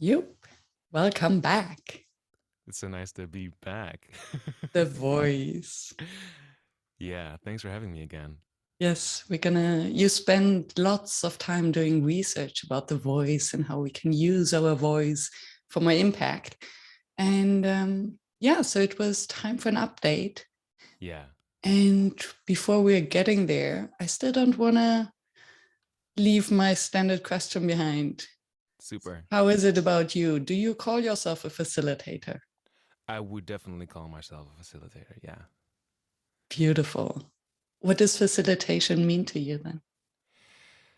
Joep, welcome back. It's so nice to be back. The voice. Yeah, thanks for having me again. Yes, you spend lots of time doing research about the voice and how we can use our voice for more impact. And yeah, so it was time for an update. Yeah, And before we're getting there, I still don't want to leave my standard question behind. super. How is it about you? Do you call yourself a facilitator? I would definitely call myself a facilitator. Yeah. Beautiful. What does facilitation mean to you then?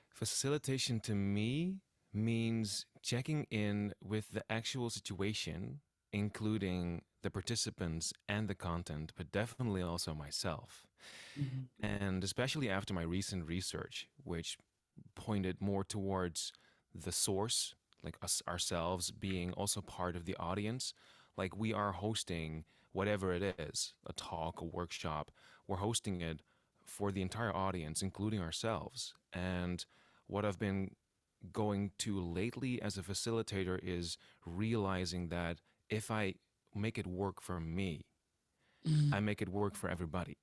Facilitation to me means checking in with the actual situation, including the participants and the content, but definitely also myself. Mhm. And especially after my recent research, which pointed more towards the source, like us ourselves being also part of the audience. Like we are hosting whatever it is, a talk, a workshop, we're hosting it for the entire audience, including ourselves. And what I've been going to lately as a facilitator is realizing that if I make it work for me, I Mm. make it work for everybody,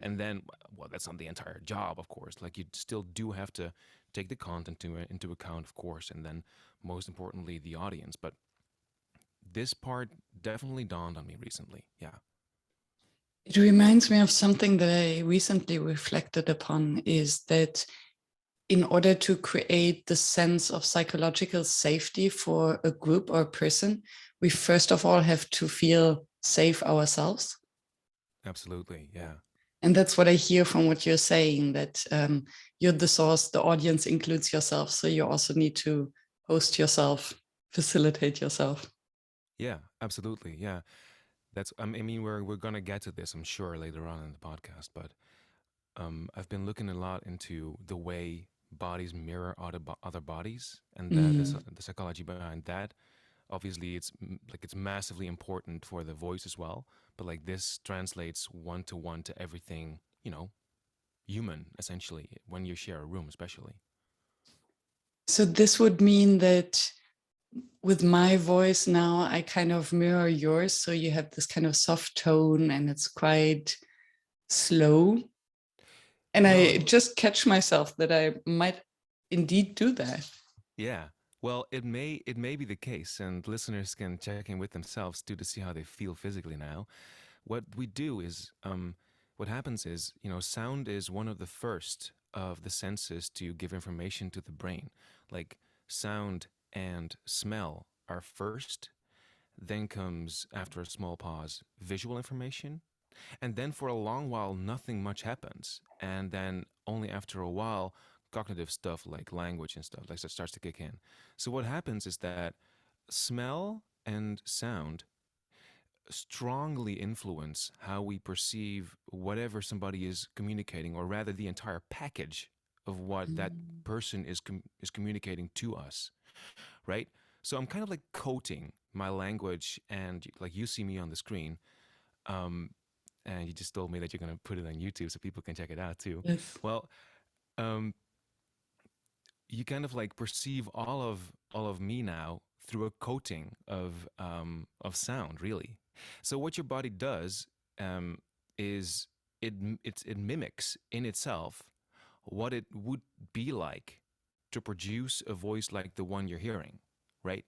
And then, well, that's not the entire job, of course. Like, you still do have to take the content into account, of course, and then, most importantly, the audience. But this part definitely dawned on me recently. Yeah. It reminds me of something that I recently reflected upon is that in order to create the sense of psychological safety for a group or a person, we first of all have to feel safe ourselves. Absolutely. Yeah. And that's what I hear from what you're saying, that you're the source, the audience includes yourself. So you also need to host yourself, facilitate yourself. Yeah. Absolutely. Yeah. I mean, we're gonna get to this, I'm sure, later on in the podcast. But I've been looking a lot into the way bodies mirror other bodies, and Mm. the psychology behind that. Obviously, it's massively important for the voice as well, but like this translates one to everything, human, essentially, when you share a room, especially. So this would mean that with my voice now, I kind of mirror yours. So you have this kind of soft tone and it's quite slow. And I Well, just catch myself that I might indeed do that. yeah. Well, it may be the case, and listeners can check in with themselves too to see how they feel physically now. What we do is, what happens is, sound is one of the first of the senses to give information to the brain. Like sound and smell are first, then comes, after a small pause, visual information, and then for a long while, nothing much happens. And then only after a while, cognitive stuff like language and stuff like that starts to kick in. So what happens is that smell and sound strongly influence how we perceive whatever somebody is communicating, or rather, the entire package of what that Mm. person is communicating to us, right? So I'm kind of like coating my language, and like you see me on the screen, um, and you just told me that you're gonna put it on YouTube so people can check it out too. Yes. Well, um, you kind of like perceive all of me now through a coating of sound, really. So what your body does, um, is it mimics in itself what it would be like to produce a voice like the one you're hearing, right?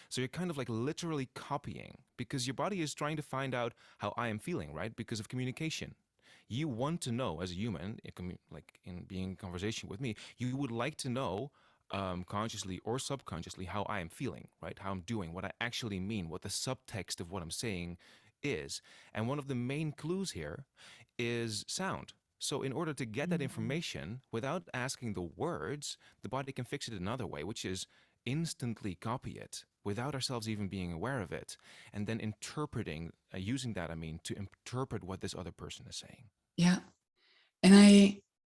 So you're kind of like literally copying, because your body is trying to find out how I am feeling, right? Because of communication. You want to know, as a human, like in being in conversation with me, you would like to know, consciously or subconsciously, how I am feeling, right? How I'm doing, what I actually mean, what the subtext of what I'm saying is. And one of the main clues here is sound. So, in order to get that Mm. information without asking the words, the body can fix it another way, which is instantly copy it without ourselves even being aware of it, and then interpreting, using that, I mean, to interpret what this other person is saying. Yeah. And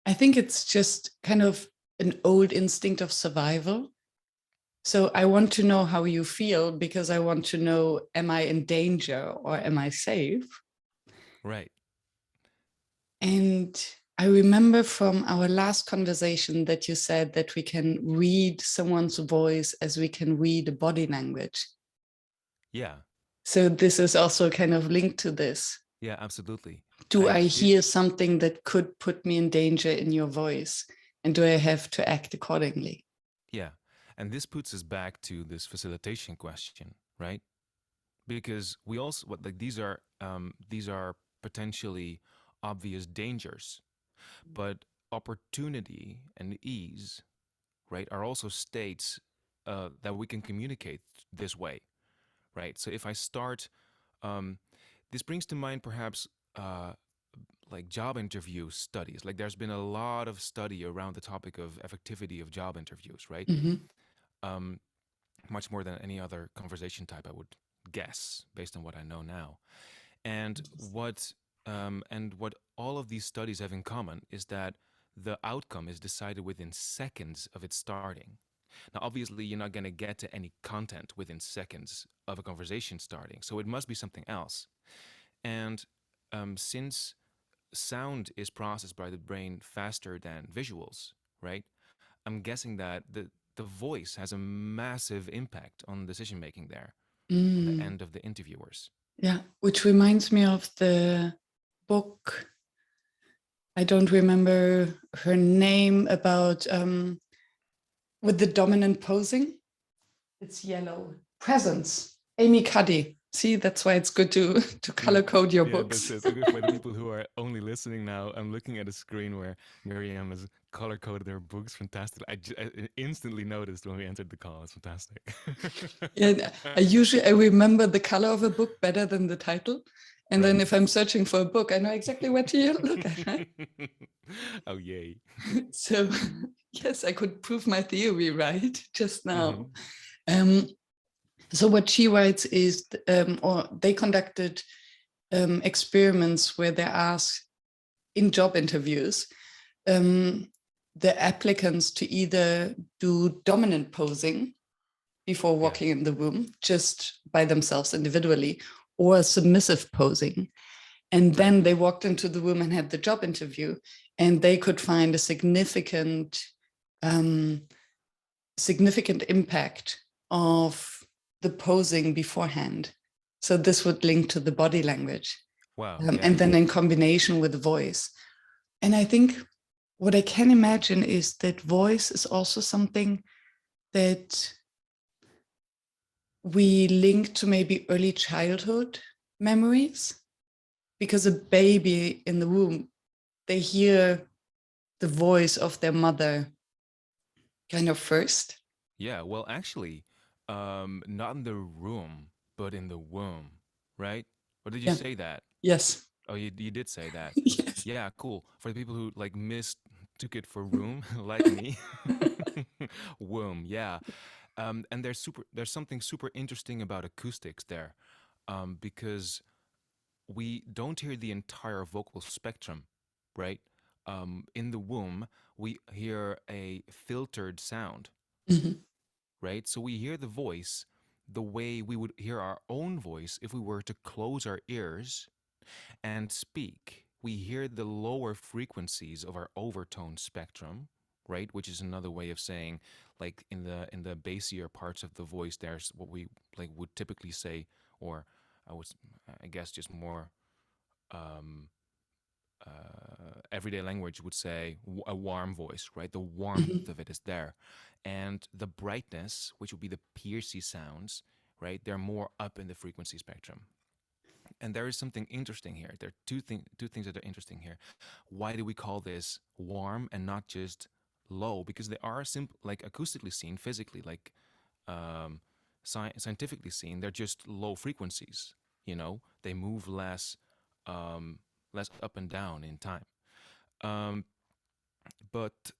I think it's just kind of an old instinct of survival. So I want to know how you feel because I want to know, am I in danger or am I safe? Right. And I remember from our last conversation that you said that we can read someone's voice as we can read a body language. Yeah. So this is also kind of linked to this. Yeah, absolutely. Do I did. hear something that could put me in danger in your voice? And do I have to act accordingly? Yeah. And this puts us back to this facilitation question, right? Because we also like these are potentially obvious dangers, but opportunity and ease, right, are also states that we can communicate this way, right? So if I start, um, this brings to mind perhaps like job interview studies. Like there's been a lot of study around the topic of effectivity of job interviews, right? Mm-hmm. Um, much more than any other conversation type, I would guess, based on what I know now. And what all of these studies have in common is that the outcome is decided within seconds of its starting. Now, obviously, you're not going to get to any content within seconds of a conversation starting, so it must be something else. And since sound is processed by the brain faster than visuals, right? I'm guessing that the voice has a massive impact on decision making there on the Mm. end of the interviewers. Yeah, which reminds me of the book. I don't remember her name about with the dominant posing. It's yellow. Presence. Amy Cuddy. See, that's why it's good to Yeah, color code your yeah, that's books. it. Okay, for the people who are only listening now, I'm looking at a screen where Miriam has color coded their books. Fantastic. I instantly noticed when we entered the call. It's fantastic. Yeah, I remember the color of a book better than the title. And then Right. if I'm searching for a book, I know exactly what to look at, right? Oh, yay. So yes, I could prove my theory right just Hmm. now. Um, so what she writes is, or they conducted experiments where they asked in job interviews the applicants to either do dominant posing before Yeah. walking in the room, just by themselves individually, or submissive posing. And Right. then they walked into the room and had the job interview, and they could find a um, significant impact of the posing beforehand. So this would link to the body language, Wow. and Yeah. then in combination with the voice. And I think what I can imagine is that voice is also something that we link to maybe early childhood memories, because a baby in the womb, they hear the voice of their mother kind of first. Yeah. Well, actually, not in the room, but in the womb, right? Or did you Yeah. say that? Yes. Oh, you did say that. Yes. Yeah, cool. For the people who like mistook it for room, like me, womb. Yeah, and there's something super interesting about acoustics there, because we don't hear the entire vocal spectrum, right? In the womb, we hear a filtered sound, Mhm. right? So we hear the voice the way we would hear our own voice if we were to close our ears and speak. We hear the lower frequencies of our overtone spectrum, right? Which is another way of saying, like in the bassier parts of the voice, there's what we like would typically say, or I was, I guess, just more um, everyday language would say a warm voice, right? The warmth Mhm. of it is there, and the brightness, which would be the piercy sounds, right? They're more up in the frequency spectrum. And there is something interesting here. There are two things that are interesting here. Why do we call this warm and not just low? Because they are simple, like acoustically seen, physically, like um, scientifically seen, they're just low frequencies. You know, they move um, less up and down in time. Um, but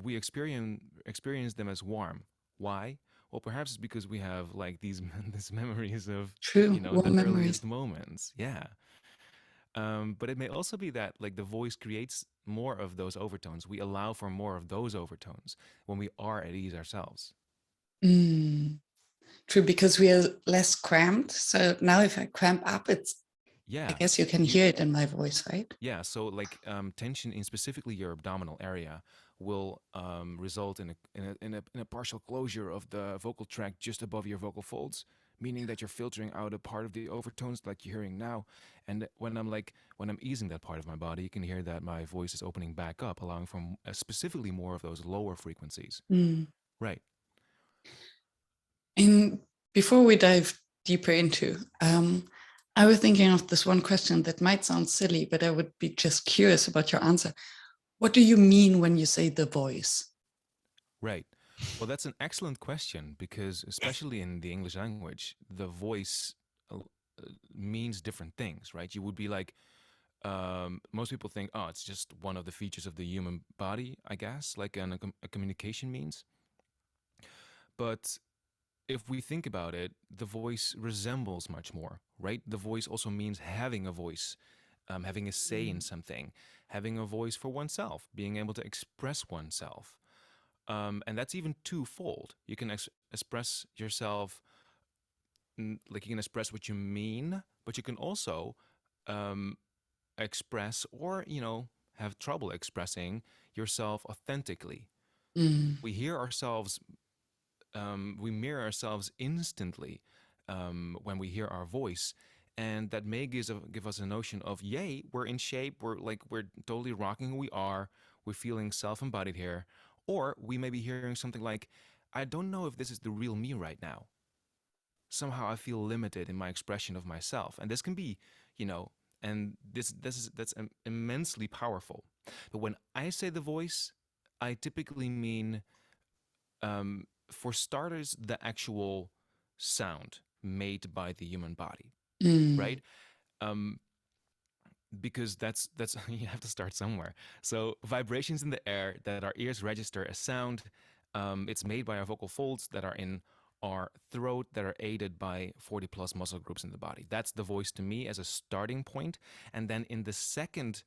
we experience them as warm. Why? Well, perhaps it's because we have like these these memories of True. the Warm memories. earliest moments. Yeah. But it may also be that like the voice creates more of those overtones. We allow for more of those overtones when we are at ease ourselves. Mm. True, because we are less cramped. So now if I cramp up, it's I Yeah. guess you can You hear it in my voice, right? Yeah, so like tension in specifically your abdominal area will result in a partial closure of the vocal tract just above your vocal folds, meaning that you're filtering out a part of the overtones like you're hearing now. And when I'm easing that part of my body, you can hear that my voice is opening back up, allowing for specifically more of those lower frequencies. Mm. Right. And before we dive deeper into, I was thinking of this one question that might sound silly, but I would be just curious about your answer. What do you mean when you say the voice? Right. Well, that's an excellent question because, especially in the English language, the voice means different things, right? You would be like, most people think, oh, it's just one of the features of the human body, I guess, like a communication means. But if we think about it, the voice resembles much more, right? The voice also means having a voice, having a say in Mm. something, having a voice for oneself, being able to express oneself. And that's even twofold. You can express yourself, like you can express what you mean, but you can also um, express or, have trouble expressing yourself authentically. Mm. We hear ourselves, we mirror ourselves instantly when we hear our voice. And that may give us a notion of, yay, we're in shape, we're totally rocking who we are, we're feeling self-embodied here. Or we may be hearing something like, I don't know if this is the real me right now. Somehow I feel limited in my expression of myself. And this can be, you know, and that's immensely powerful. But when I say the voice, I typically mean, for starters, the actual sound made by the human body, Mm. right? Um, because that's you have to start somewhere. So vibrations in the air that our ears register as sound, it's made by our vocal folds that are in our throat that are aided by 40 plus muscle groups in the body. That's the voice to me as a starting point. And then in the second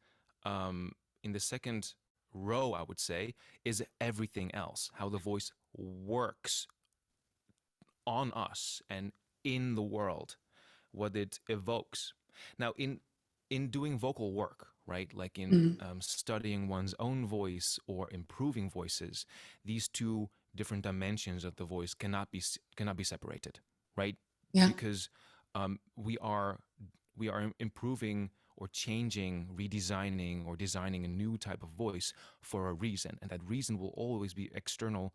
row, I would say, is everything else, how the voice works on us and in the world, what it evokes. Now, in doing vocal work, right, like in Mm. studying one's own voice or improving voices, these two different dimensions of the voice cannot be separated, right? Yeah. Because we are improving or changing, redesigning or designing a new type of voice for a reason, and that reason will always be external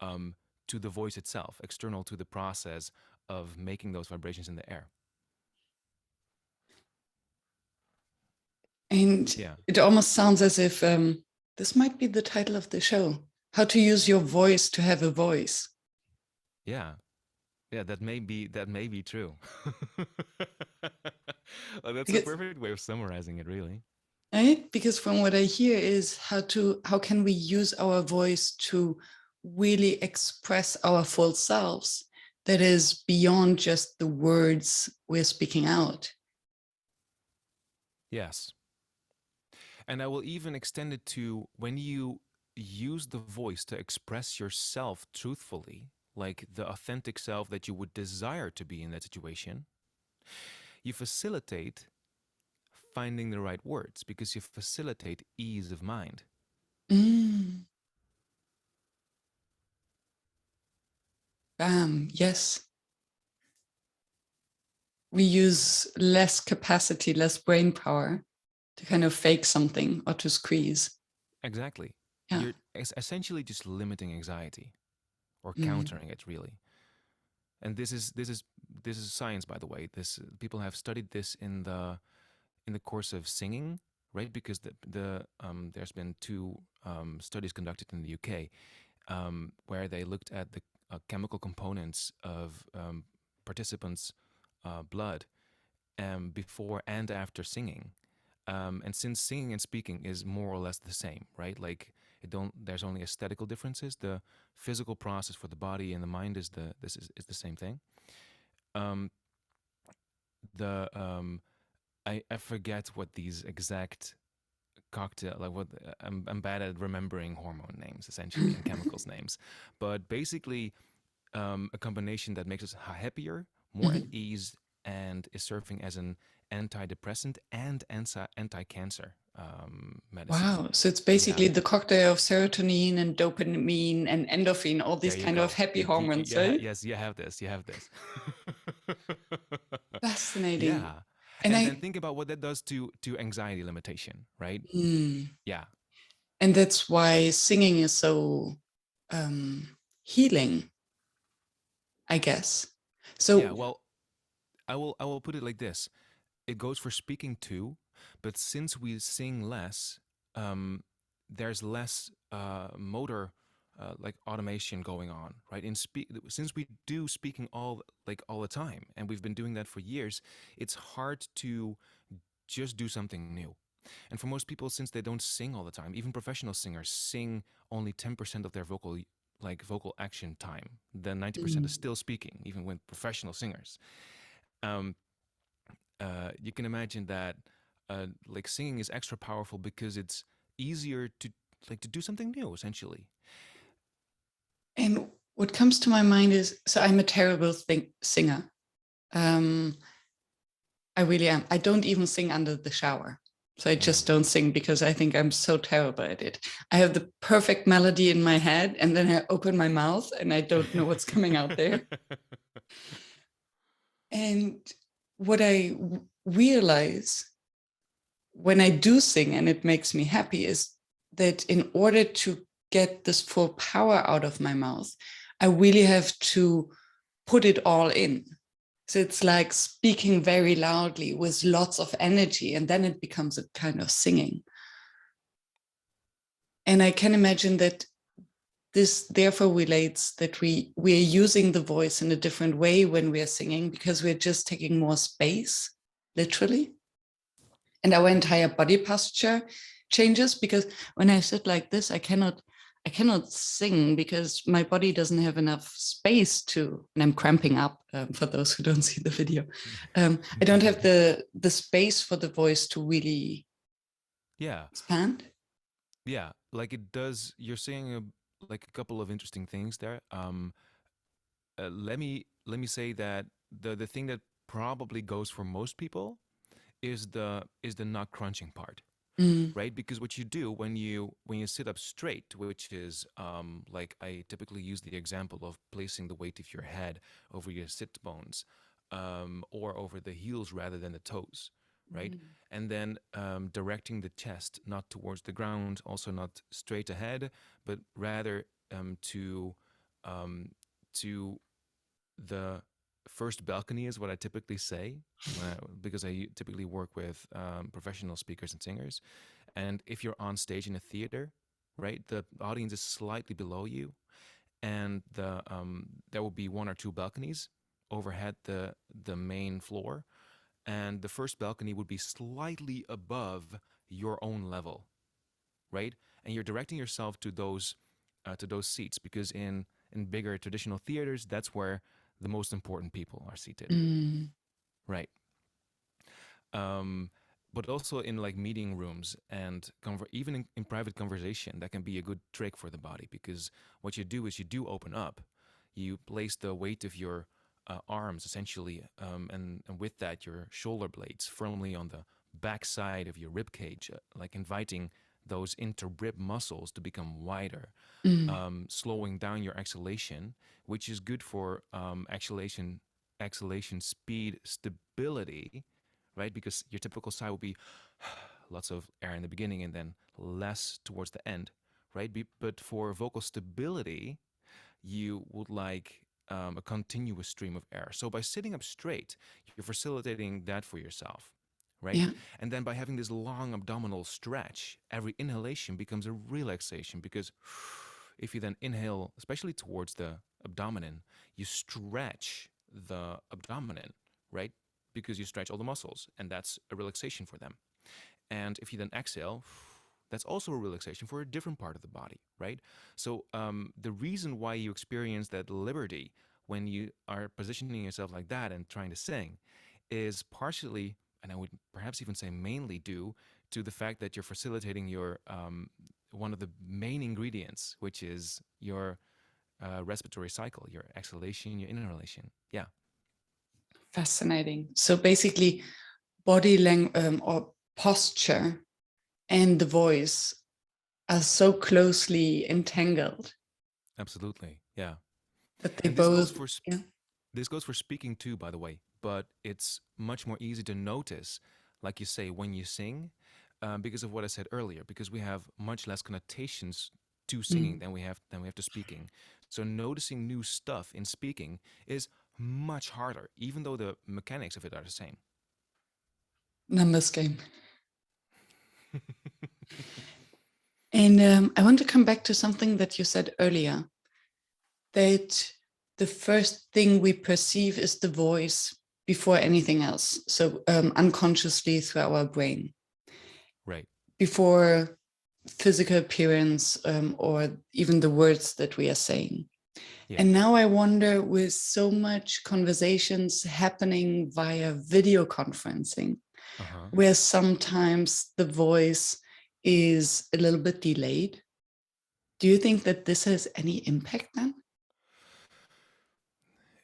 um, to the voice itself, external to the process of making those vibrations in the air. And Yeah, it almost sounds as if this might be the title of the show: How to Use Your Voice to Have a Voice. yeah, yeah. That may be true. Well, that's a Because, perfect way of summarizing it, really. right? Because from what I hear is how can we use our voice to really express our full selves that is beyond just the words we're speaking out. Yes, and I will even extend it to when you use the voice to express yourself truthfully, like the authentic self that you would desire to be in that situation. You facilitate finding the right words because you facilitate ease of mind. Mm, bam, yes. We use less capacity, less brain power to kind of fake something or to squeeze. Exactly. Yeah. You're essentially just limiting anxiety or Mm. countering it, really. And this is science, by the way. This people have studied this in the course of singing, right? Because there's been two studies conducted in the UK where they looked at the chemical components of participants' blood before and after singing. And since singing and speaking is more or less the same, right? Like there's only aesthetical differences. The physical process for the body and the mind is the same thing. Um, the I forget what these exact cocktail like what I'm bad at remembering hormone names essentially and chemicals names, but basically a combination that makes us happier, more at Mhm. ease, and is serving as an antidepressant and anti-cancer medicine. Wow. So it's Yeah. basically the cocktail of serotonin and dopamine and endorphin, all these There you kind of go. happy hormones, right? Yes, you have this. You have this. Fascinating. Yeah. And And then I, think about what that does to anxiety limitation, right? mm, Yeah. and that's why singing is so healing, I guess. Yeah, So, well, I will put it like this. It goes for speaking too, but since we sing less, um, there's less motor like automation going on, right? Since we do speaking all the time, and we've been doing that for years, it's hard to just do something new. And for most people, since they don't sing all the time, even professional singers sing only 10% of their vocal action time. The 90% is mm, still speaking, even with professional singers. Um, you can imagine that like singing is extra powerful because it's easier to do something new essentially. and what comes to my mind is, so I'm a terrible singer. Um, I really am. I don't even sing under the shower. So I just Mm. don't sing because I think I'm so terrible at it. I have the perfect melody in my head and then I open my mouth and I don't know what's coming out there. And what I realize when I do sing and it makes me happy is that in order to get this full power out of my mouth, I really have to put it all in. So it's like speaking very loudly with lots of energy, and then it becomes a kind of singing. And I can imagine that this therefore relates that we're using the voice in a different way when we're singing because we're just taking more space, literally. And our entire body posture changes because when I sit like this, I cannot sing because my body doesn't have enough space to, and I'm cramping up for those who don't see the video. I don't have the space for the voice to really Yeah, expand. yeah, like it does. You're saying like a couple of interesting things there. Let me say that the thing that probably goes for most people is the not crunching part, Mm, right? Because what you do when you sit up straight, which is like I typically use the example of placing the weight of your head over your sit bones, or over the heels rather than the toes, right? mm, And then directing the chest not towards the ground, also not straight ahead, but rather um, to the first balcony is what I typically say because I typically work with professional speakers and singers. And if you're on stage in a theater, right, the audience is slightly below you, and there will be one or two balconies overhead the main floor, and the first balcony would be slightly above your own level, right? And you're directing yourself to those seats because in bigger traditional theaters, that's where the most important people are seated, mm. right? Um, but also in like meeting rooms and even in private conversation, that can be a good trick for the body because what you do is you do open up, you place the weight of your arms essentially, and with that your shoulder blades firmly on the back side of your rib cage, like inviting those interrib muscles to become wider, Mm, slowing down your exhalation, which is good for exhalation speed stability, right? Because your typical sigh will be lots of air in the beginning and then less towards the end, right? But for vocal stability, you would like a continuous stream of air. So by sitting up straight, you're facilitating that for yourself, right? yeah. And then by having this long abdominal stretch, every inhalation becomes a relaxation because if you then inhale, especially towards the abdomen, you stretch the abdomen, right? Because you stretch all the muscles, and that's a relaxation for them. And if you then exhale, that's also a relaxation for a different part of the body, right? So the reason why you experience that liberty when you are positioning yourself like that and trying to sing is partially, and I would perhaps even say mainly due to the fact that you're facilitating your one of the main ingredients, which is your respiratory cycle, your exhalation, your inhalation. Yeah. Fascinating. So basically, body language or posture and the voice are so closely entangled Absolutely. Yeah. that they And this goes both, for yeah. this goes for speaking too, by the way, but it's much more easy to notice, like you say, when you sing, because of what I said earlier, because we have much less connotations to singing Mm. than we have to speaking. So noticing new stuff in speaking is much harder, even though the mechanics of it are the same. Numbers game. And I want to come back to something that you said earlier, that the first thing we perceive is the voice before anything else. So unconsciously through our brain, Right. before physical appearance or even the words that we are saying. Yeah. And now I wonder, with so much conversations happening via video conferencing, Uh huh. where sometimes the voice is a little bit delayed, do you think that this has any impact then?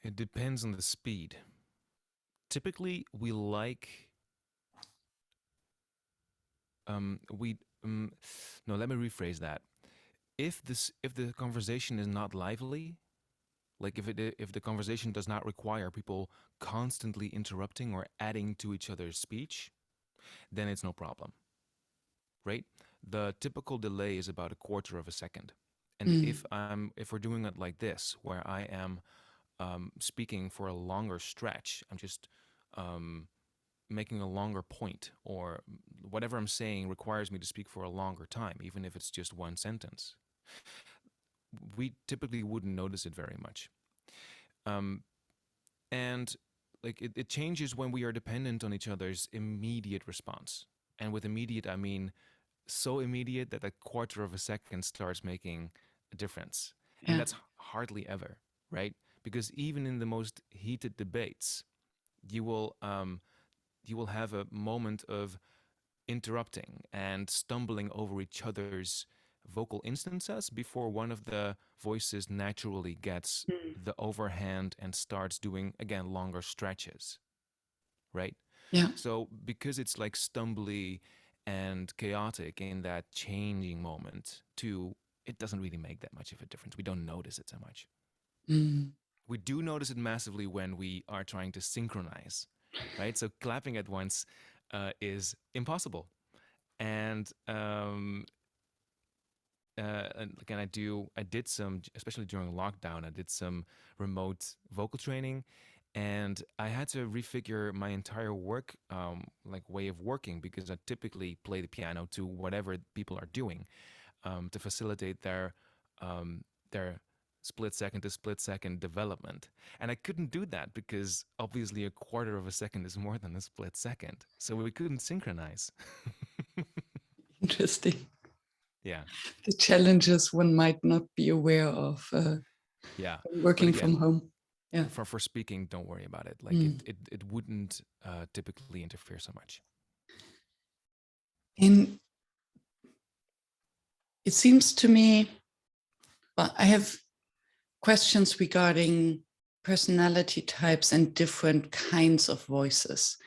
It depends on the speed. Typically, we like we no. Let me rephrase that. If the conversation is not lively, like if the conversation does not require people constantly interrupting or adding to each other's speech, then it's no problem, right? The typical delay is about a quarter of a second. And Mm, if we're doing it like this, where I am speaking for a longer stretch, I'm just um, making a longer point, or whatever I'm saying requires me to speak for a longer time, even if it's just one sentence. We typically wouldn't notice it very much. Um, and like it changes when we are dependent on each other's immediate response. And with immediate, I mean so immediate that a quarter of a second starts making a difference. And yeah. that's hardly ever, right? Because even in the most heated debates, you will um, you will have a moment of interrupting and stumbling over each other's vocal instances before one of the voices naturally gets Mm, the overhand and starts doing again longer stretches, right? yeah. So because it's like stumbly and chaotic in that changing moment too, it doesn't really make that much of a difference. We don't notice it so much. Mm, We do notice it massively when we are trying to synchronize, right? So clapping at once is impossible. And again, I did some, especially during lockdown, I did some remote vocal training, and I had to refigure my entire work, like way of working, because I typically play the piano to whatever people are doing, to facilitate um, their split second to split second development. And I couldn't do that because obviously a quarter of a second is more than a split second, so we couldn't synchronize. interesting. Yeah, The challenges one might not be aware of yeah. But working from again, home. Yeah. for speaking, don't worry about it. Like Mm. it wouldn't typically interfere so much. And it seems to me, well, I have questions regarding personality types and different kinds of voices.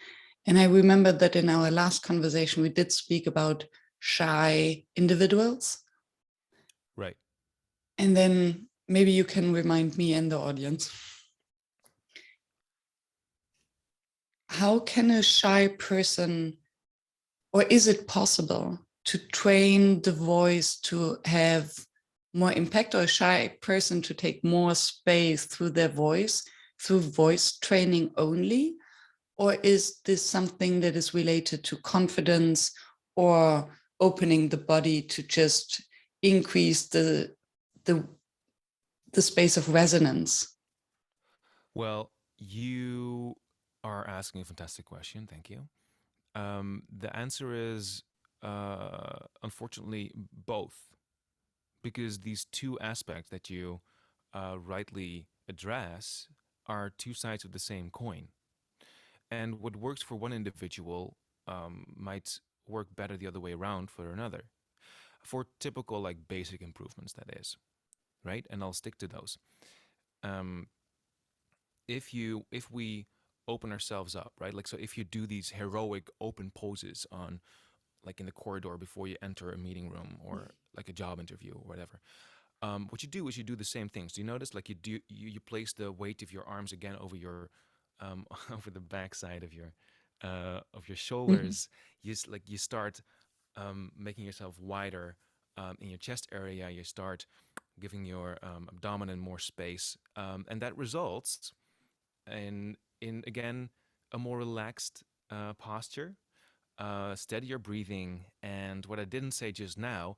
And I remember that in our last conversation, we did speak about shy individuals. Right. And then maybe you can remind me and the audience, how can a shy person, or is it possible to train the voice to have more impact, or a shy person to take more space through their voice, through voice training only? Or is this something that is related to confidence or opening the body to just increase the, the space of resonance? Well, you are asking a fantastic question. Thank you. The answer is unfortunately both, because these two aspects that you rightly address are two sides of the same coin. And what works for one individual might work better the other way around for another. For typical, like basic improvements, that is, right? And I'll stick to those. Um, if we open ourselves up, right? Like, so if you do these heroic open poses on, like in the corridor before you enter a meeting room or like a job interview or whatever, what you do is you do the same things. Do you notice? Like you place the weight of your arms again over your over the backside of your Mhm. shoulders. Like you start making yourself wider in your chest area. You start giving your abdomen more space, and that results in again a more relaxed posture, steadier breathing, and what I didn't say just now,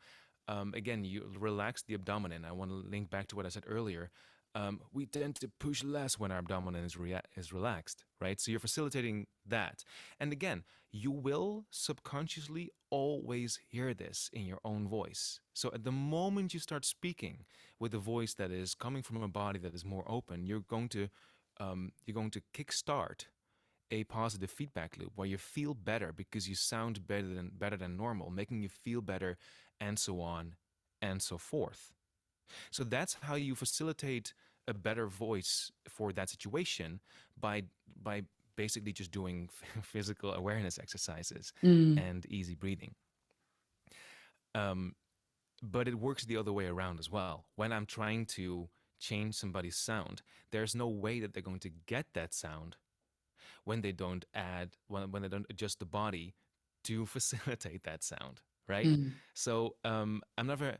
again, you relax the abdomen. I want to link back to what I said earlier. We tend to push less when our abdomen is relaxed, right? So you're facilitating that. And again, you will subconsciously always hear this in your own voice. So at the moment you start speaking with a voice that is coming from a body that is more open, you're going to kickstart a positive feedback loop where you feel better because you sound better than normal, making you feel better, and so on and so forth. So that's how you facilitate a better voice for that situation by basically just doing physical awareness exercises Mm. and easy breathing. Um, but it works the other way around as well. When I'm trying to change somebody's sound, there's no way that they're going to get that sound when they don't adjust the body to facilitate that sound, right? Mm. So I'm never.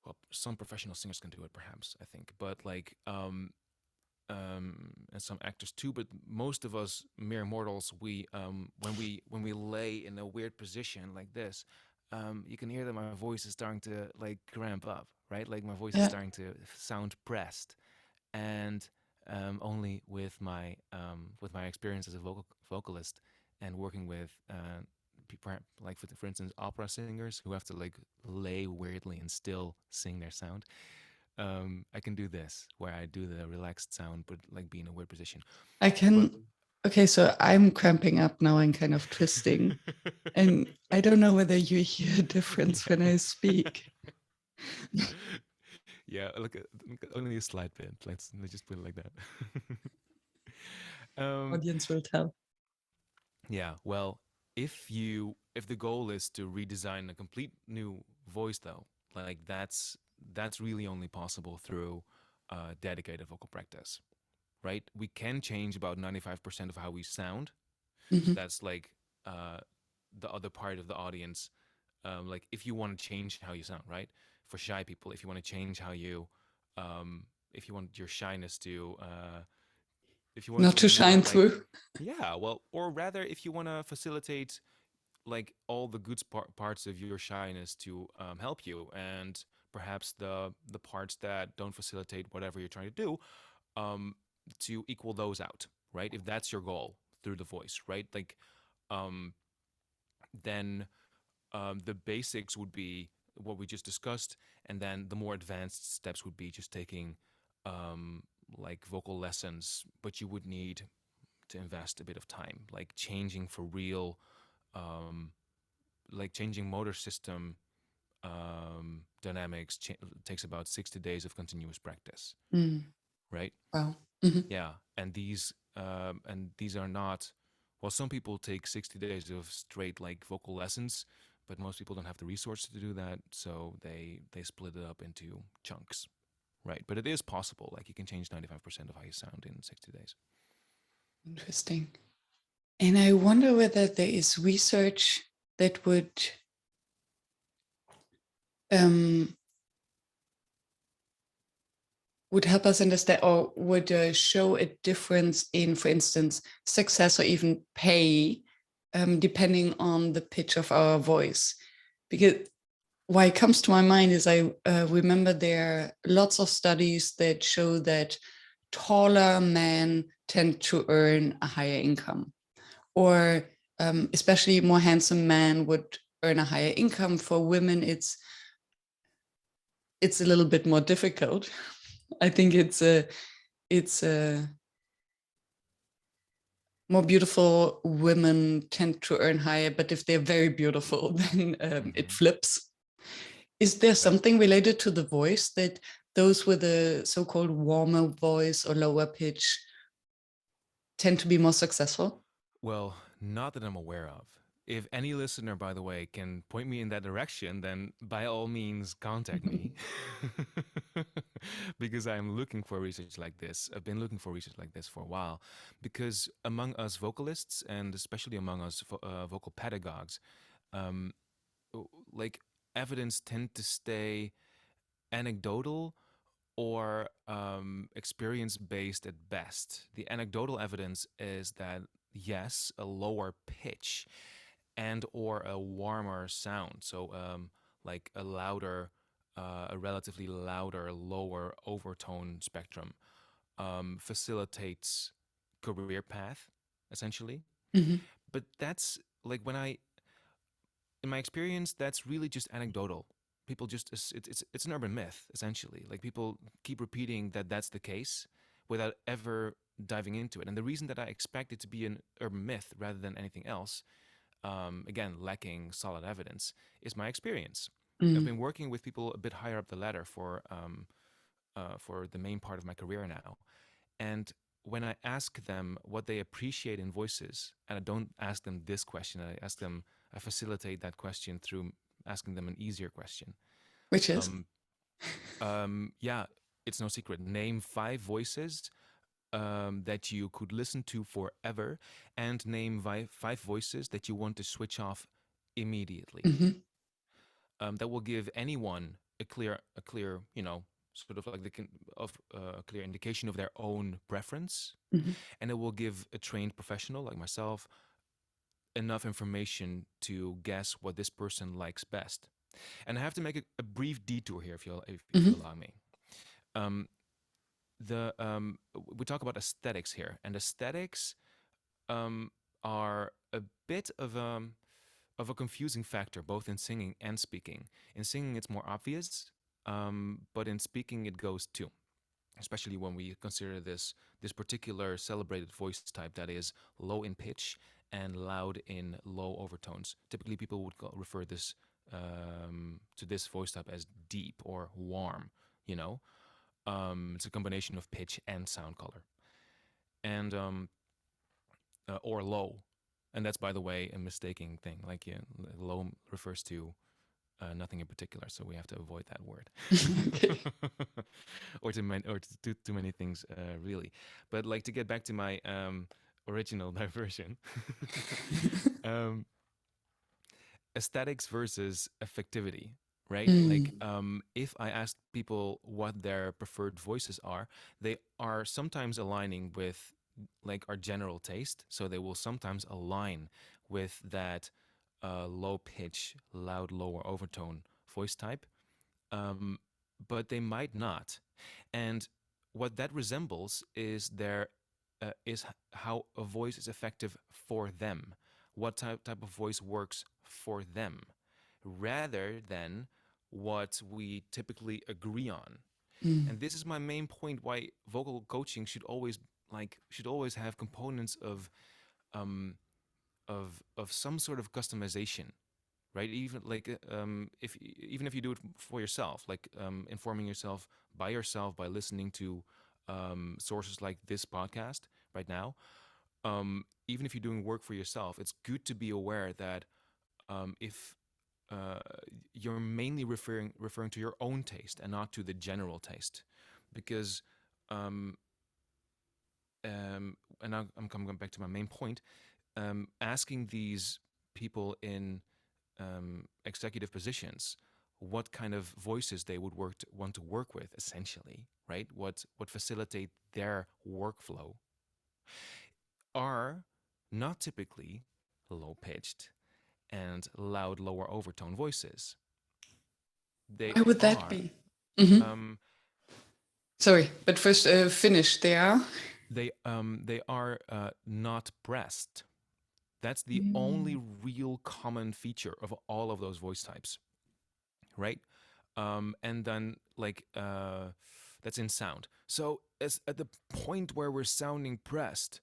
Well, some professional singers can do it, perhaps, I think, but like and some actors too. But most of us mere mortals, we when we lay in a weird position like this, you can hear that my voice is starting to like cramp up, right? Like my voice is Yeah, starting to sound pressed, and only with my experience as a vocalist and working with people like for instance opera singers who have to like lay weirdly and still sing their sound. I can do this where I do the relaxed sound but like be in a weird position. I But can. Okay, so I'm cramping up now and kind of twisting. And I don't know whether you hear a difference when yeah. I speak. Yeah, look at only a slight bit. Let's just put it like that. um Audience will tell. Yeah, well, if the goal is to redesign a complete new voice though, like that's really only possible through dedicated vocal practice, right? We can change about 95% of how we sound. So Mhm. that's like uh the other part of the audience. Like if you want to change how you sound, right? For shy people, if you want to change how you if you want your shyness to if you want it Not to to be more shine like, through. yeah, well, or rather if you want to facilitate like all the good parts of your shyness to help you, and perhaps the parts that don't facilitate whatever you're trying to do, um, to equal those out, right? If that's your goal through the voice, right? Like um, then the basics would be what we just discussed, and then the more advanced steps would be just taking um, like vocal lessons, but you would need to invest a bit of time, like changing for real, um, like changing motor system dynamics takes about 60 days of continuous practice, Mm. right? Wow. Mhm. Yeah, and these are not. Well, some people take 60 days of straight like vocal lessons, but most people don't have the resources to do that, so they split it up into chunks, right? But it is possible. Like you can change 95% of how you sound in 60 days. Interesting. And I wonder whether there is research that um, would help us understand or would show a difference in, for instance, success or even pay, depending on the pitch of our voice. Because why it comes to my mind is I remember there are lots of studies that show that taller men tend to earn a higher income, or especially more handsome men would earn a higher income. For women, it's a little bit more difficult. I think it's a more beautiful women tend to earn higher, but if they're very beautiful, then it Hmm. flips. Is there That something related to the voice that those with a so-called warmer voice or lower pitch tend to be more successful? Well, not that I'm aware of. If any listener, by the way, can point me in that direction, then by all means contact me. Because I'm looking for research like this. I've been looking for research like this for a while. Because among us vocalists, and especially among us vocal pedagogues, um, like evidence tend to stay anecdotal or experience based at best. The anecdotal evidence is that yes, a lower pitch and or a warmer sound, so like a louder, a relatively louder, lower overtone spectrum facilitates career path essentially. Hmm. But that's like when I in my experience, that's really just anecdotal. People just it's an urban myth essentially. Like people keep repeating that that's the case without ever diving into it. And the reason that I expect it to be an urban myth rather than anything else, again lacking solid evidence, is my experience. I've Mm. been working with people a bit higher up the ladder for the main part of my career now, and when I ask them what they appreciate in voices, and I don't ask them this question, I facilitate that question through asking them an easier question. Which is? Um, yeah, it's no secret. Name 5 voices that you could listen to forever, and name 5 voices that you want to switch off immediately. Hmm. That will give anyone a clear, sort of like a clear indication of their own preference, Hmm. and it will give a trained professional like myself enough information to guess what this person likes best. And I have to make a brief detour here, if you Hmm. allow me. Um, the We talk about aesthetics here, and aesthetics are a bit of a confusing factor both in singing and speaking. In singing, it's more obvious, but in speaking, it goes too. Especially when we consider this particular celebrated voice type that is low in pitch and loud in low overtones. Typically, people would refer this to this voice type as deep or warm. You know, it's a combination of pitch and sound color, and or low. And that's, by the way, a mistaking thing. Like, yeah, low refers to nothing in particular, so we have to avoid that word, Okay. or to do too many things, really. But like to get back to my original diversion, um, aesthetics versus effectivity, right? Like, Mm. if I ask people what their preferred voices are, they are sometimes aligning with like our general taste. So they will sometimes align with that low pitch, loud, lower overtone voice type, um, but they might not. And what that resembles is how a voice is effective for them, what type of voice works for them, rather than what we typically agree on. Mm. And this is my main point why vocal coaching should always have components um, of some sort of customization, right? Even like if even if you do it for yourself, like informing yourself by listening to sources like this podcast right now. Even if you're doing work for yourself, it's good to be aware that if uh, you're mainly referring to your own taste and not to the general taste, because um, and now I'm coming back to my main point. Asking these people in executive positions what kind of voices they would want to work with, essentially, right? What facilitate their workflow are not typically low pitched and loud lower overtone voices. They Why would that are be? Hmm. um, Sorry, but first finish there. they are not pressed. That's the only Mm. real common feature of all of those voice types, right? And then like that's in sound. So as at the point where we're sounding pressed,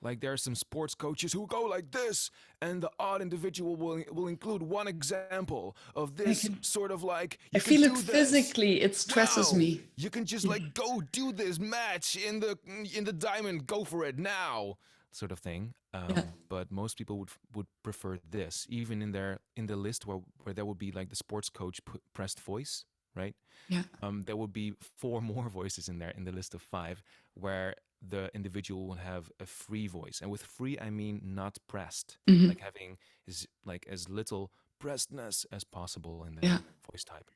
Like there are some sports coaches who go like this, and the odd individual will include one example of I this can, sort of like, I you can feel it do this. physically. It stresses Wow, me. you can just like go do this match in the diamond, go for it now, sort of thing. Yeah, But most people would prefer this, even in the list where there would be like the sports coach pressed voice, right? yeah. There would be four more voices in there in the list of five, where the individual will have a free voice. And with free, I mean not pressed, Hmm. like having like as little pressedness as possible in Yeah. their voice type.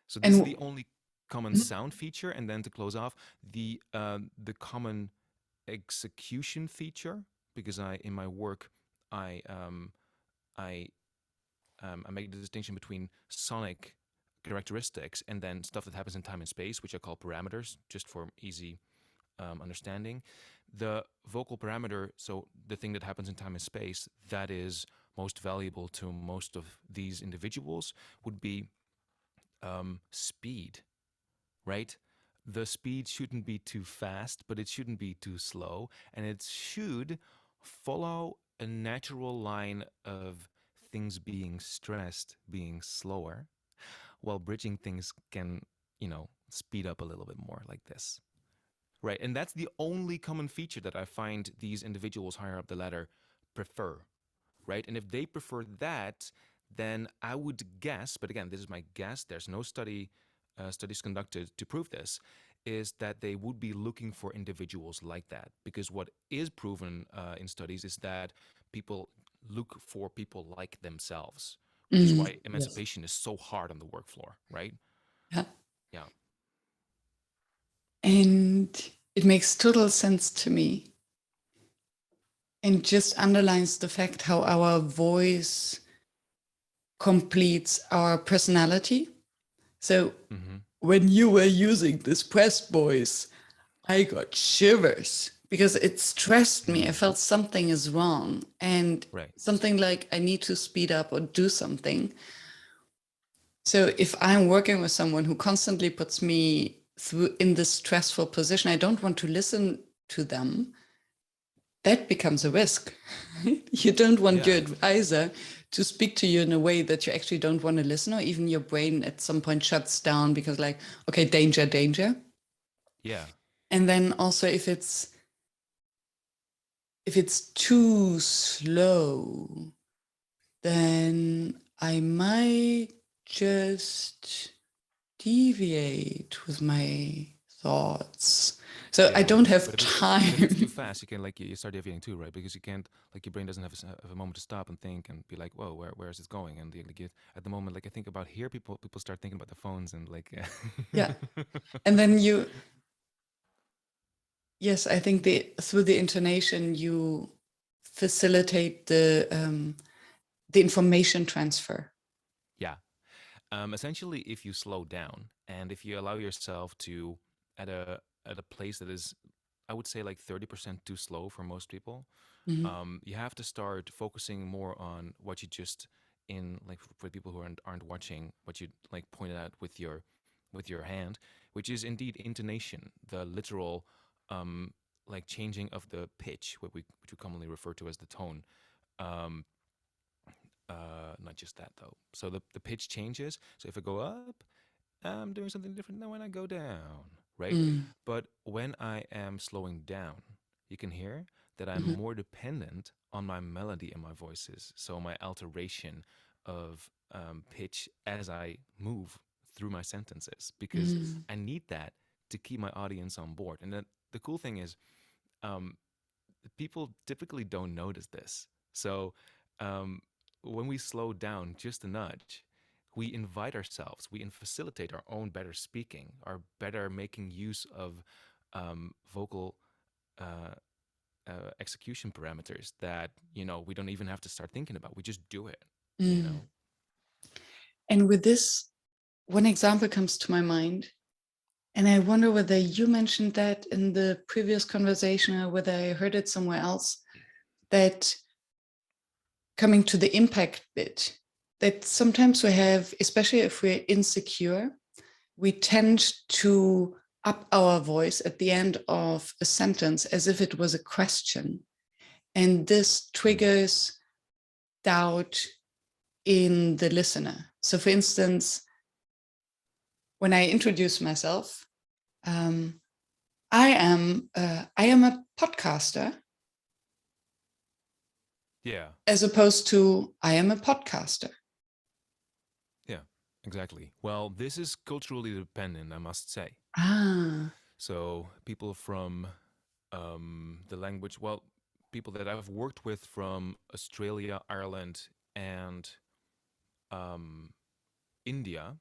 So this is And the only common sound feature. And then to close off, the common execution feature, because in my work I I I make the distinction between sonic characteristics and then stuff that happens in time and space, which I call parameters, just for easy understanding. The vocal parameter, so the thing that happens in time and space, that is most valuable to most of these individuals, would be speed, right? The speed shouldn't be too fast, but it shouldn't be too slow, and it should follow a natural line of things being stressed, being slower, while bridging things can, speed up a little bit more like this. Right. And that's the only common feature that I find these individuals higher up the ladder prefer. Right. And if they prefer that, then I would guess, but again, this is my guess, there's no studies conducted to prove this, is that they would be looking for individuals like that. Because what is proven in studies is that people look for people like themselves, which is why yes. emancipation is so hard on the work floor, right? Yeah. Yeah. And it makes total sense to me and just underlines the fact how our voice completes our personality. So Mm-hmm. when you were using this pressed voice, I got shivers because it stressed me. I Mm. felt something is wrong and Right. something like I need to speed up or do something. So if I'm working with someone who constantly puts me through in this stressful position, I don't want to listen to them. That becomes a risk. You don't want your Yeah. advisor to speak to you in a way that you actually don't want to listen, or even your brain at some point shuts down because, like, okay, danger, danger. Yeah. And then also if it's too slow, then I might just deviate with my thoughts. So I Yeah, don't have but if it's too time. fast, you can like you start deviating too, right? Because you can't like your brain doesn't have a moment to stop and think and be like, whoa, where is this going? And like at the moment, like I think about here, people start thinking about their phones and like. Yeah. And then yes, I think through the intonation, you facilitate the information transfer. Yeah. Essentially, if you slow down and if you allow yourself to at a place that is, I would say like 30% too slow for most people, Mhm. you have to start focusing more on what you just in like for people who aren't watching what you like pointed out with your hand, which is indeed intonation, the literal like changing of the pitch, which we commonly refer to as the tone. Um, not just that though. So the pitch changes. So if I go up, I'm doing something different than when I go down, right? Mm. But when I am slowing down, you can hear that I'm Mhm. more dependent on my melody in my voices. So my alteration of pitch as I move through my sentences, because Mm. I need that to keep my audience on board. And then the cool thing is, um, people typically don't notice this. So um, when we slow down just a nudge, we invite ourselves, we facilitate our own better speaking, our better making use of vocal uh, execution parameters that, we don't even have to start thinking about. We just do it, you Mm. know? And with this, one example comes to my mind. And I wonder whether you mentioned that in the previous conversation or whether I heard it somewhere else, that coming to the impact bit, that sometimes we have, especially if we're insecure, we tend to up our voice at the end of a sentence as if it was a question. And this triggers doubt in the listener. So for instance, when I introduce myself, I am a podcaster, Yeah. as opposed to I am a podcaster. Yeah. Exactly. Well, this is culturally dependent, I must say. Ah. So people from the language, well, people that I've worked with from Australia, Ireland, and um, India,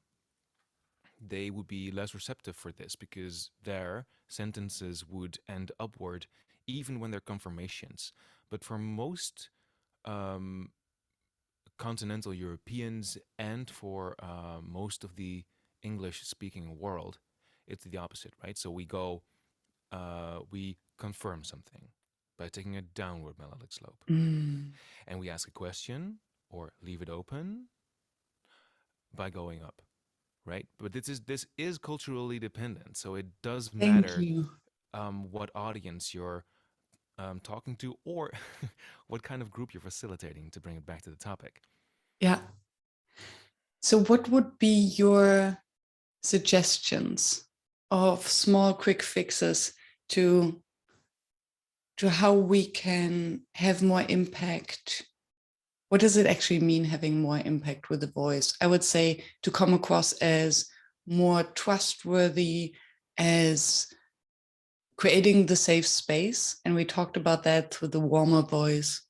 they would be less receptive for this because their sentences would end upward even when they're confirmations. But for most um, continental Europeans and for most of the English speaking world, it's the opposite, right? So we confirm something by taking a downward melodic slope. Mm. And we ask a question or leave it open by going up, right? But this is culturally dependent, so it does Thank matter you. what audience you're talking to or what kind of group you're facilitating. To bring it back to the topic. Yeah. So, what would be your suggestions of small, quick fixes to how we can have more impact? What does it actually mean having more impact with the voice? I would say to come across as more trustworthy, as creating the safe space. And we talked about that through the warmer voice,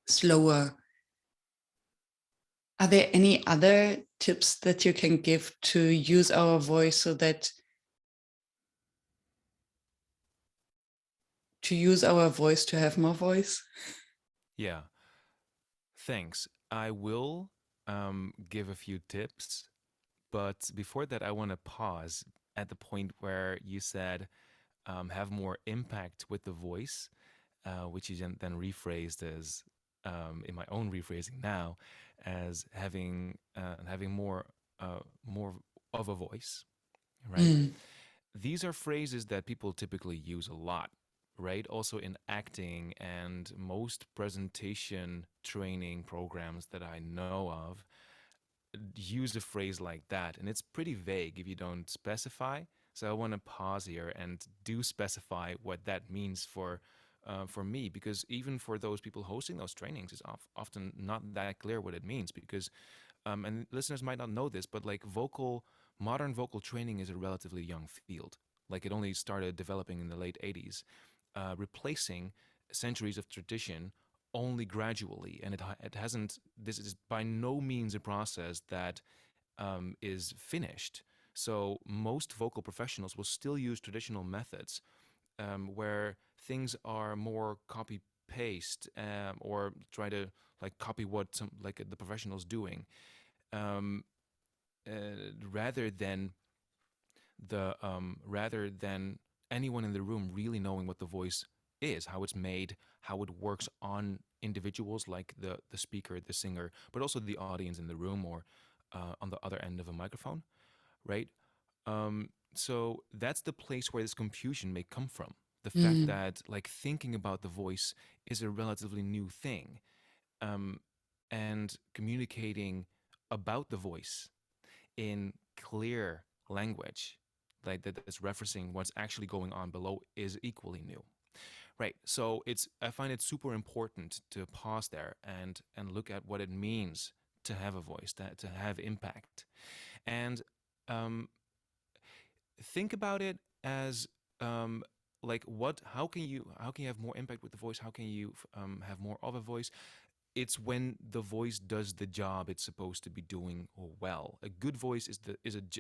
slower. Are there any other tips that you can give to use our voice so that to use our voice to have more voice? Yeah, thanks. I will give a few tips, but before that, I want to pause at the point where you said have more impact with the voice, which you then rephrased as, in my own rephrasing now, as having more of a voice, right? Mm. These are phrases that people typically use a lot, right? Also in acting and most presentation training programs that I know of use a phrase like that, and it's pretty vague if you don't specify. So I want to pause here and do specify what that means for me, because even for those people hosting those trainings, it's often not that clear what it means. Because and listeners might not know this, but like modern vocal training is a relatively young field. Like it only started developing in the late 80s, replacing centuries of tradition only gradually, and it hasn't. This is by no means a process that is finished. So most vocal professionals will still use traditional methods where things are more copy paste or try to like copy what some like the professionals doing um, rather than rather than anyone in the room really knowing what the voice is, how it's made, how it works on individuals like the speaker, the singer, but also the audience in the room or on the other end of a microphone, right? So that's the place where this confusion may come from. The fact Mm. that like thinking about the voice is a relatively new thing, um, and communicating about the voice in clear language, like that is referencing what's actually going on below, is equally new. Right. So I find it super important to pause there and look at what it means to have a voice, to have impact, and um, think about it as like what how can you have more impact with the voice? How can you have more of a voice? It's when the voice does the job it's supposed to be doing well. A good voice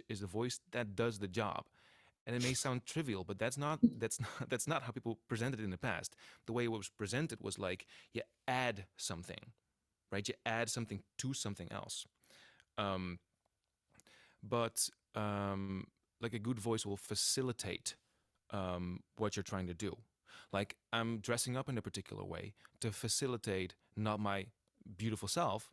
is a voice that does the job. And it may sound trivial, but that's not that's not how people presented it in the past. The way it was presented was like you add something, right? You add something to something else. Um, but like a good voice will facilitate what you're trying to do. Like I'm dressing up in a particular way to facilitate not my beautiful self.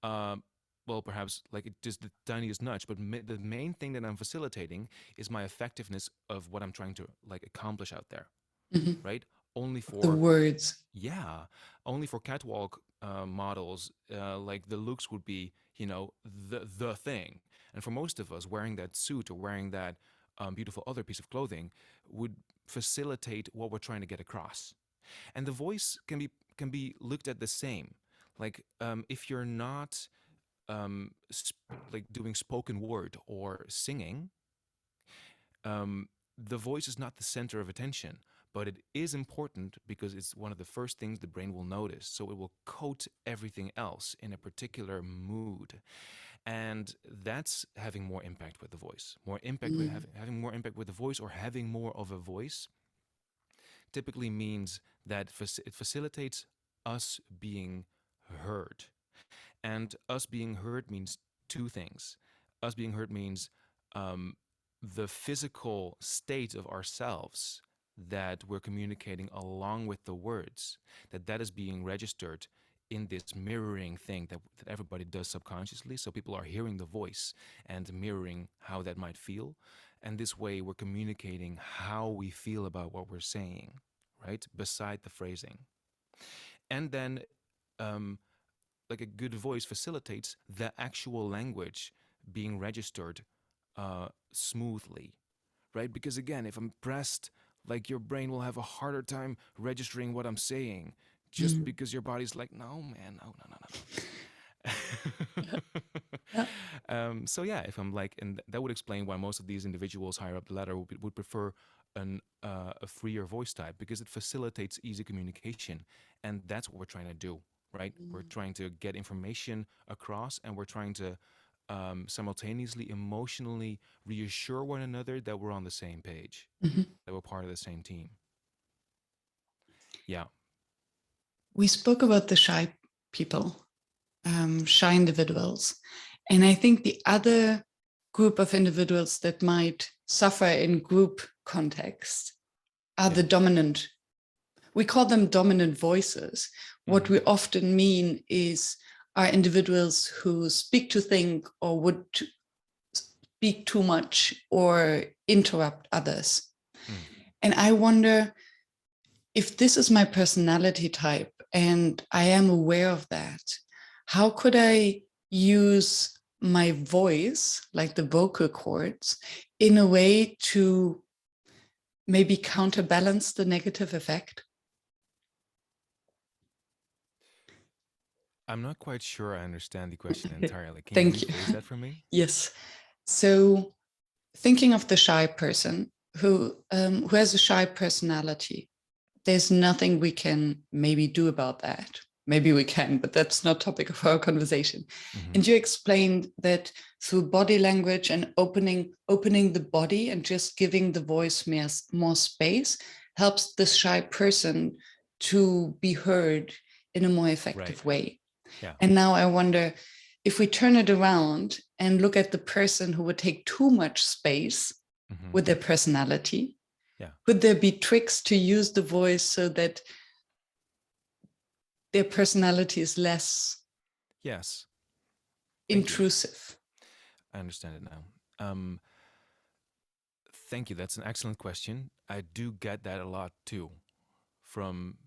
Um, well, perhaps like just the tiniest nudge, but the main thing that I'm facilitating is my effectiveness of what I'm trying to like accomplish out there, Mhm. right? only The for words. yeah, only for catwalk models, like the looks would be, you know, the thing. And for most of us, wearing that suit or wearing that beautiful other piece of clothing would facilitate what we're trying to get across. And the voice can be looked at the same. Like if you're not like doing spoken word or singing, the voice is not the center of attention, but it is important because it's one of the first things the brain will notice. So it will coat everything else in a particular mood. And that's having more impact with the voice. More impact with Mm, having more impact with the voice, or having more of a voice typically means that it facilitates us being heard. And us being heard means two things. Us being heard means um, the physical state of ourselves that we're communicating along with the words, that is being registered in this mirroring thing that everybody does subconsciously. So people are hearing the voice and mirroring how that might feel. And this way we're communicating how we feel about what we're saying, right? Beside the phrasing. And then um, like a good voice facilitates the actual language being registered smoothly, right? Because again, if I'm pressed, like your brain will have a harder time registering what I'm saying, just mm. because your body's like, no, man, no, no, no, no, Yeah, no. yeah. So yeah, if I'm like, and that would explain why most of these individuals higher up the ladder would prefer a freer voice type, because it facilitates easy communication, and that's what we're trying to do, right? We're Mm. trying to get information across, and we're trying to simultaneously emotionally reassure one another that we're on the same page, Mhm. that we're part of the same team. Yeah. We spoke about the shy people, shy individuals. And I think the other group of individuals that might suffer in group context are the Yeah. dominant. We call them dominant voices. What Mm-hmm. we often mean is are individuals who speak to think or would speak too much or interrupt others. Mm. And I wonder if this is my personality type and I am aware of that, how could I use my voice, like the vocal cords, in a way to maybe counterbalance the negative effect? I'm not quite sure I understand the question entirely. Can you Thank you. rephrase that for me? Yes. So thinking of the shy person who has a shy personality, there's nothing we can maybe do about that. Maybe we can, but that's not topic of our conversation. Mm-hmm. And you explained that through body language and opening the body and just giving the voice more space helps the shy person to be heard in a more Right. effective way. Yeah. And now I wonder if we turn it around and look at the person who would take too much space Mm-hmm. with their personality, Yeah. could there be tricks to use the voice so that their personality is less Yes. Thank you. intrusive? I understand it now. Thank you. That's an excellent question. I do get that a lot too, from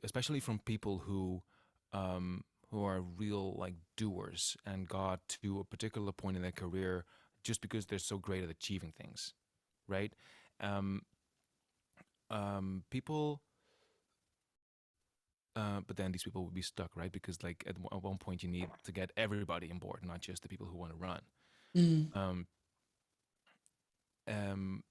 especially from people who are real like doers and got to a particular point in their career just because they're so great at achieving things, right? Um, People, but then these people would be stuck, right? Because like at one point you need to get everybody on board, not just the people who want to run. Mm, Um, um,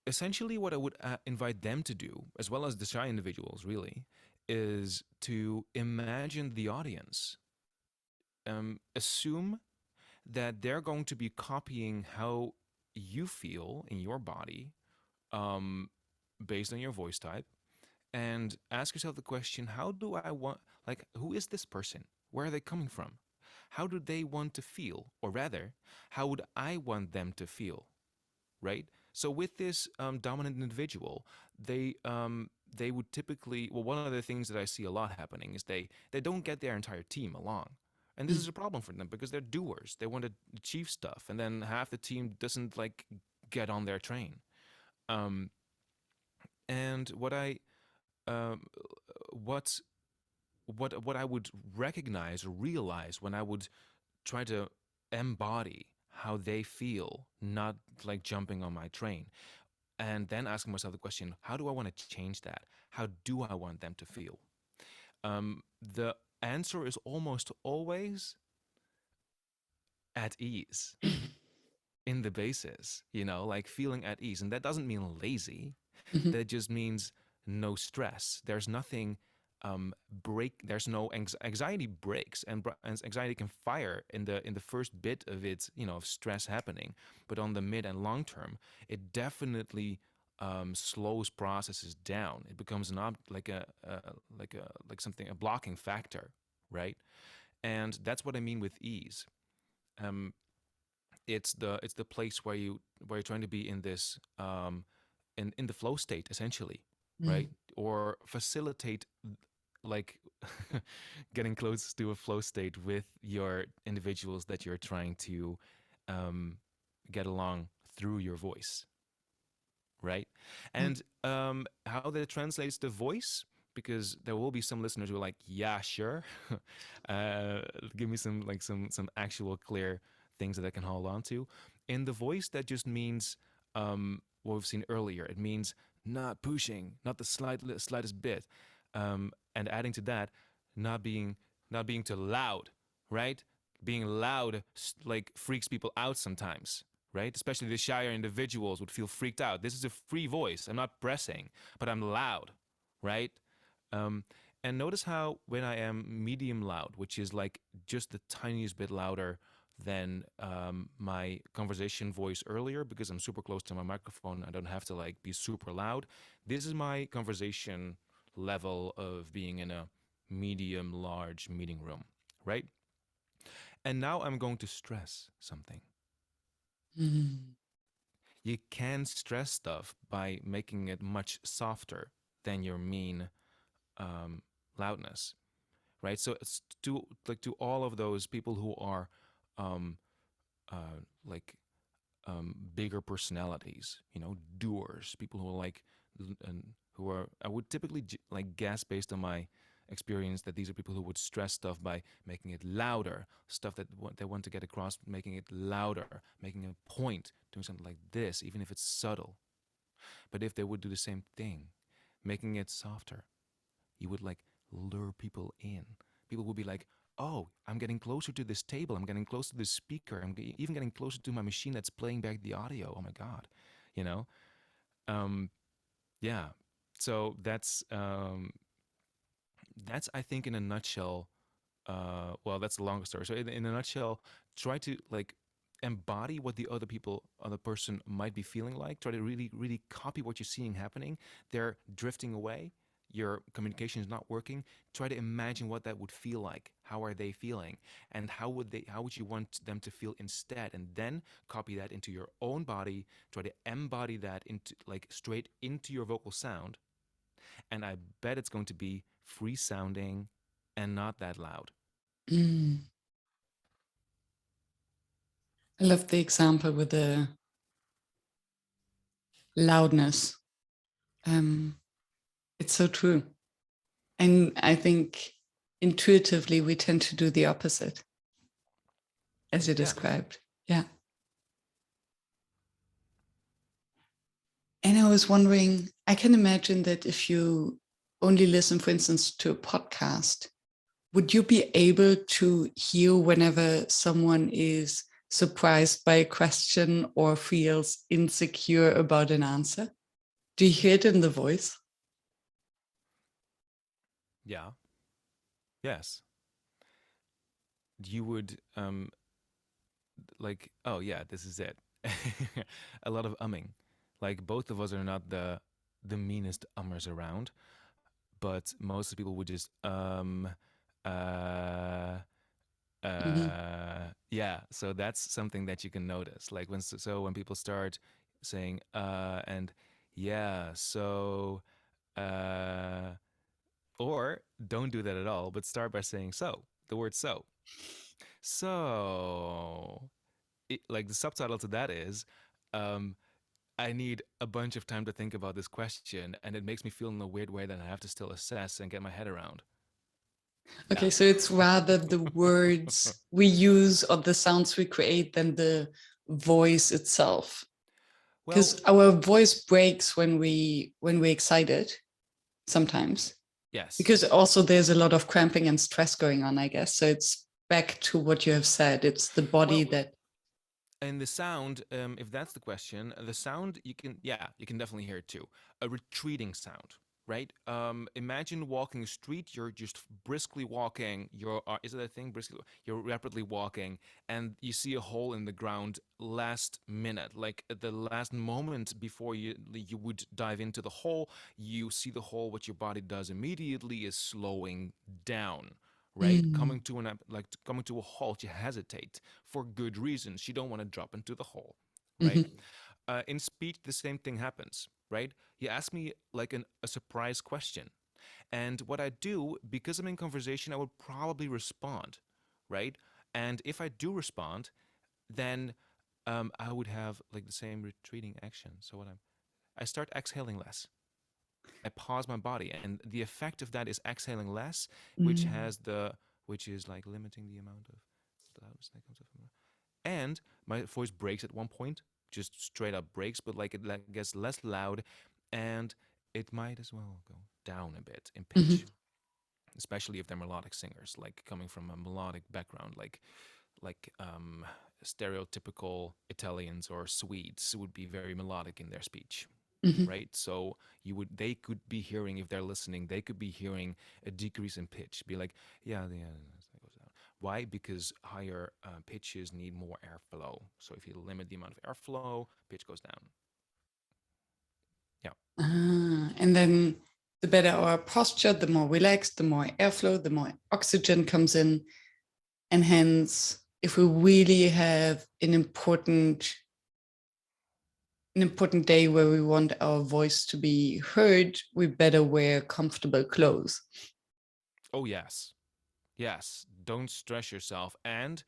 Essentially, what I would invite them to do, as well as the shy individuals, really, is to imagine the audience. Assume that they're going to be copying how you feel in your body, um, based on your voice type, and ask yourself the question: how do I want? Like, who is this person? Where are they coming from? How do they want to feel? Or rather, how would I want them to feel? Right? So with this dominant individual, they would typically, well, one of the things that I see a lot happening is they don't get their entire team along. And this mm, is a problem for them because they're doers. They want to achieve stuff, and then half the team doesn't like get on their train. Um, And um, what what I would recognize or realize when I would try to embody how they feel, not like jumping on my train, and then asking myself the question: how do I want to change that? How do I want them to feel? The answer is almost always at ease in the basis, like feeling at ease. And that doesn't mean lazy. Mhm. That just means no stress. There's nothing there's no anxiety breaks, and anxiety can fire in the first bit of it, of stress happening. But on the mid and long term, it definitely slows processes down. It becomes like something, a blocking factor, right? And that's what I mean with ease. Um, it's the place where you're trying to be in this in the flow state, essentially, right? Mm. Or facilitate, like, getting close to a flow state with your individuals that you're trying to um, get along through your voice, right? Yeah. And how that translates to voice, because there will be some listeners who are like, yeah, sure. uh, Give me some actual clear things that I can hold on to. In the voice, that just means what we've seen earlier. It means not pushing, not the slightest bit, and adding to that, not being not being too loud, right? Being loud like freaks people out sometimes, right? Especially the shyer individuals would feel freaked out. This is a free voice. I'm not pressing, but I'm loud, right? Um, and notice how when I am medium loud, which is like just the tiniest bit louder than my conversation voice earlier, because I'm super close to my microphone, I don't have to like be super loud. This is my conversation level of being in a medium large meeting room, right? And now I'm going to stress something. Mm. You can stress stuff by making it much softer than your mean um, loudness, right? So it's to all of those people who are um, like bigger personalities, doers, people who are like and who are, I would typically like guess based on my experience that these are people who would stress stuff by making it louder, stuff that they want to get across, making it louder, making a point, doing something like this, even if it's subtle. But if they would do the same thing, making it softer, you would like lure people in. People would be like, oh, I'm getting closer to this table. I'm getting closer to this speaker. Even getting closer to my machine that's playing back the audio. Oh my God. You know? Um, yeah. So that's I think in a nutshell, well, that's a longer story. So in a nutshell, try to like embody what the other person might be feeling like. Try to really, really copy what you're seeing happening. They're drifting away. Your communication is not working. Try to imagine what that would feel like. How are they feeling? And how would you want them to feel instead? And then copy that into your own body. Try to embody that into like straight into your vocal sound. And I bet it's going to be free sounding and not that loud. Mm. I love the example with the loudness. Um, it's so true. And I think intuitively we tend to do the opposite, as you Yeah. described. Yeah. And I was wondering, I can imagine that if you only listen, for instance, to a podcast, would you be able to hear whenever someone is surprised by a question or feels insecure about an answer? Do you hear it in the voice? Yeah. Yes. You would like, oh yeah, this is it. A lot of umming. Like both of us are not the meanest ummers around, but most people would just uh Mm-hmm. yeah. So that's something that you can notice. Like when people start saying and yeah, so uh or don't do that at all, but start by saying so, the word so. So, like the subtitle to that is, um, I need a bunch of time to think about this question, and it makes me feel in a weird way that I have to still assess and get my head around. Okay, Yeah. so it's rather the words we use or the sounds we create than the voice itself. Well, Because our voice breaks when we're excited sometimes. yes. Because also there's a lot of cramping and stress going on, I guess. So it's back to what you have said. It's the body Well, that. and the sound, if that's the question, the sound you can, yeah, you can definitely hear it too. A retreating sound, right? Imagine walking a street. You're just briskly walking. You're is it a thing? Briskly, you're rapidly walking, and you see a hole in the ground last minute, like at the last moment before you would dive into the hole. You see the hole. What your body does immediately is slowing down, right? Mm, Coming to a halt, you hesitate for good reasons. You don't want to drop into the hole, right? mhm, In speech, the same thing happens, right? You ask me like a surprise question, and what I do, because I'm in conversation, I would probably respond, right? And if I do respond, then I would have like the same retreating action. So I start exhaling less. I pause my body, and the effect of that is exhaling less, mm, which is like limiting the amount of loudness that comes up from. And my voice breaks at one point, just straight up breaks, but like it gets less loud, and it might as well go down a bit in pitch, mhm, especially if they're melodic singers, like coming from a melodic background, like stereotypical Italians or Swedes would be very melodic in their speech, mhm. right? So they could be hearing, if they're listening, they could be hearing a decrease in pitch, be like, yeah, yeah, that goes down. Why? Because higher pitches need more airflow. So if you limit the amount of airflow, pitch goes down. Yeah. And then the better our posture, the more relaxed, the more airflow, the more oxygen comes in. And hence, if we really have an important day where we want our voice to be heard, we better wear comfortable clothes. Oh yes, yes. Don't stress yourself. And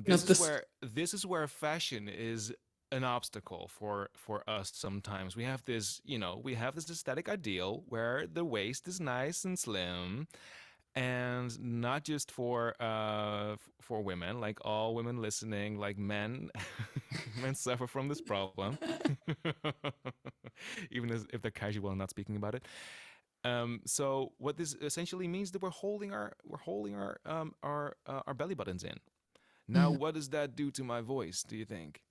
Not this. this is where fashion is an obstacle for us sometimes. We have this aesthetic ideal where the waist is nice and slim, and not just for women, like all women listening, like men. Men suffer from this problem, even as if they're casual and not speaking about it. So what this essentially means that we're holding our belly buttons in. Now, Mm, what does that do to my voice, do you think?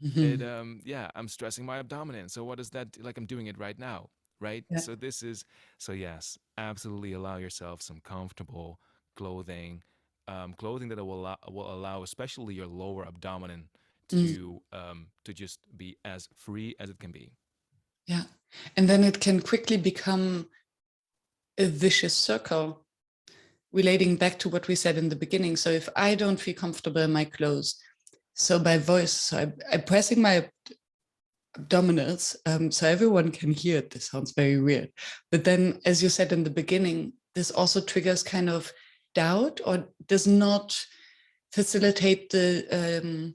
mhm. Yeah, I'm stressing my abdomen. So what does that like I'm doing it right now, right? Yeah. So yes, absolutely allow yourself some comfortable clothing, clothing that will allow especially your lower abdomen Mm, to just be as free as it can be. yeah. And then it can quickly become a vicious circle relating back to what we said in the beginning. So if I don't feel comfortable in my clothes, so by voice, so I'm pressing my abdominals so everyone can hear it. This sounds very weird. But then, as you said in the beginning, this also triggers kind of doubt or does not facilitate the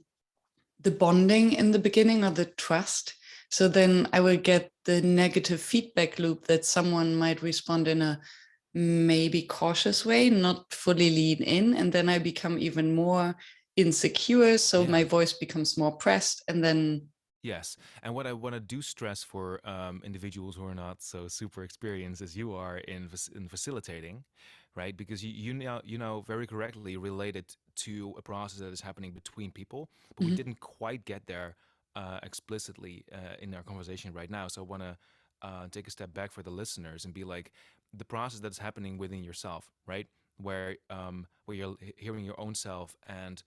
bonding in the beginning or the trust. So then I will get the negative feedback loop that someone might respond in a maybe cautious way, not fully lean in. And then I become even more insecure. So my Yeah. voice becomes more pressed. And then, Yes, and what I want to do stress for individuals who are not so super experienced as you are in facilitating, right? Because you know very correctly related to a process that is happening between people, but we mhm, didn't quite get there explicitly in our conversation right now. So I want to take a step back for the listeners and be like the process that's happening within yourself, right? Where you're hearing your own self and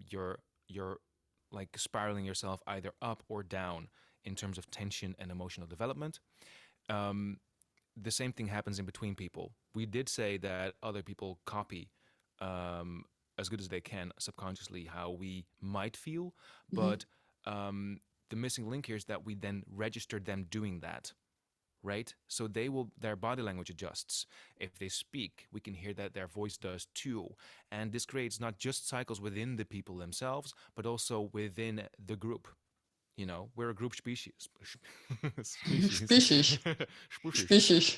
you're like spiraling yourself either up or down in terms of tension and emotional development. Um, the same thing happens in between people. We did say that other people copy um, as good as they can subconsciously how we might feel, mhm, but the missing link here is that we then register them doing that, right? So their body language adjusts. If they speak, we can hear that their voice does too. And this creates not just cycles within the people themselves, but also within the group. You know, we're a group species. Species. Species. Species. Species.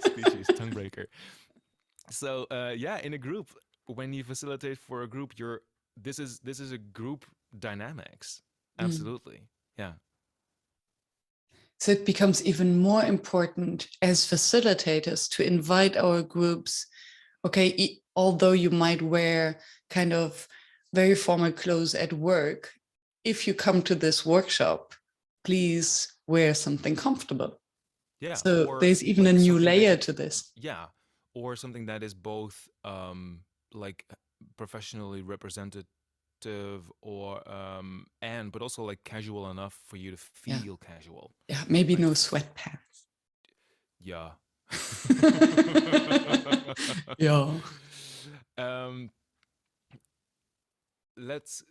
Species. Tongue breaker. So yeah, in a group, when you facilitate for a group, this is a group dynamics. Mm. Absolutely. Yeah. So it becomes even more important as facilitators to invite our groups. Okay, although you might wear kind of very formal clothes at work, if you come to this workshop, please wear something comfortable. Yeah. So Or there's even a like new something that layer to this. yeah, or something that is both like professionally representative or and but also like casual enough for you to Yeah. feel casual. Yeah. Maybe Like no sweatpants. yeah. Yeah. um let's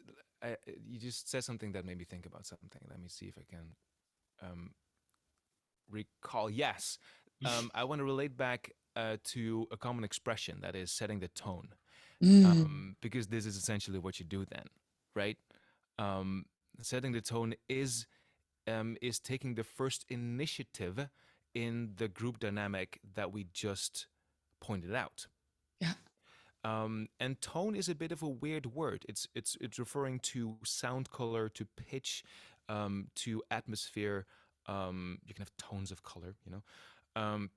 you just said something that made me think about something. Let me see if I can um recall. Yes. I want to relate back to a common expression that is setting the tone. Mm. Because this is essentially what you do then, right? Um, Setting the tone is taking the first initiative in the group dynamic that we just pointed out. Yeah. And tone is a bit of a weird word. It's referring to sound color, to pitch, to atmosphere. You can have tones of color, you know. Um,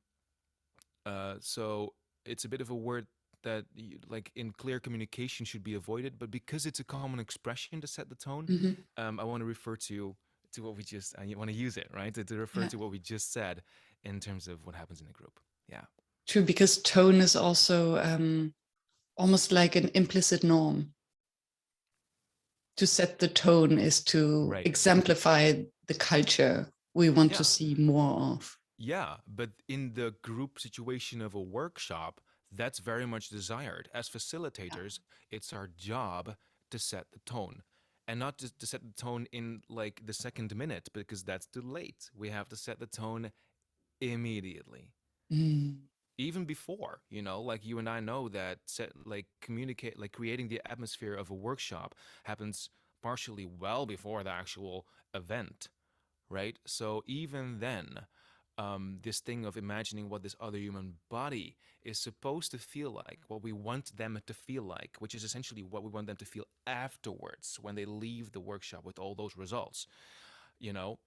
so it's a bit of a word that like in clear communication should be avoided, but because it's a common expression to set the tone, Mhm. I want to refer to what we just I want to use it, right, to refer Yeah. to what we just said in terms of what happens in a group. Yeah. True, because tone is also almost like an implicit norm. To set the tone is to Right. exemplify the culture we want to Yeah. see more of. Yeah, but in the group situation of a workshop, that's very much desired. As Yeah. facilitators, it's our job to set the tone. And not just to set the tone in like the second minute, because that's too late. We have to set the tone immediately. Mm. Even before, you know, like you and I know that communicate, like creating the atmosphere of a workshop happens partially well before the actual event, right? So even then, this thing of imagining what this other human body is supposed to feel like, what we want them to feel like, which is essentially what we want them to feel afterwards when they leave the workshop with all those results, you know,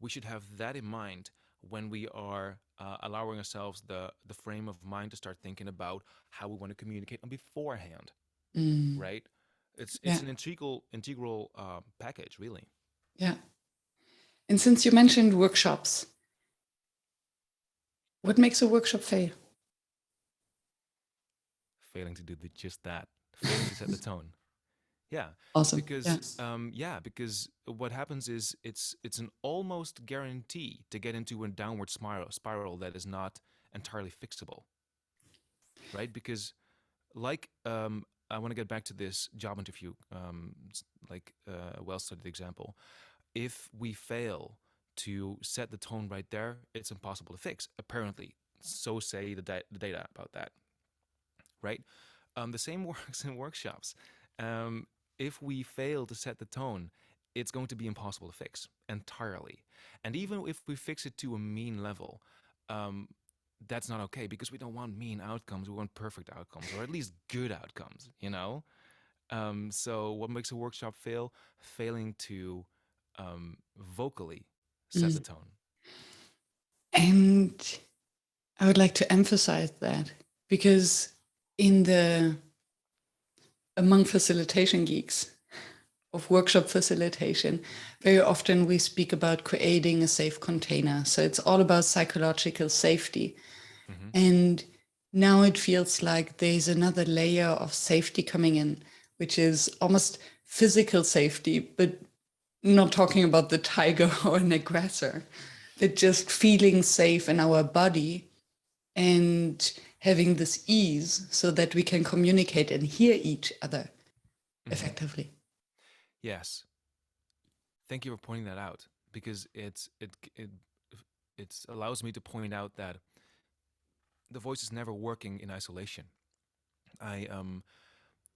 we should have that in mind when we are allowing ourselves the frame of mind to start thinking about how we want to communicate on beforehand, Mm. right? It's Yeah. an integral package, really. Yeah. And since you mentioned workshops, what makes a workshop fail? Failing to do just that, failing to set the tone. Yeah, Awesome. Yeah. because what happens is it's an almost guarantee to get into a downward spiral that is not entirely fixable, right? Because like I want to get back to this job interview, a well-studied example. If we fail to set the tone right there, it's impossible to fix. Apparently, so say the data about that, right? The same works in workshops. Um, if we fail to set the tone, it's going to be impossible to fix entirely. And even if we fix it to a mean level, um, that's not okay because we don't want mean outcomes. We want perfect outcomes or at least good outcomes, you know? So, what makes a workshop fail? Failing to vocally set the Mm. tone. And I would like to emphasize that because in the among facilitation geeks of workshop facilitation, very often we speak about creating a safe container. So it's all about psychological safety. Mm-hmm. And now it feels like there's another layer of safety coming in, which is almost physical safety, but not talking about the tiger or an aggressor, but just feeling safe in our body and having this ease so that we can communicate and hear each other Mm-hmm. effectively. Yes. Thank you for pointing that out because it allows me to point out that the voice is never working in isolation. I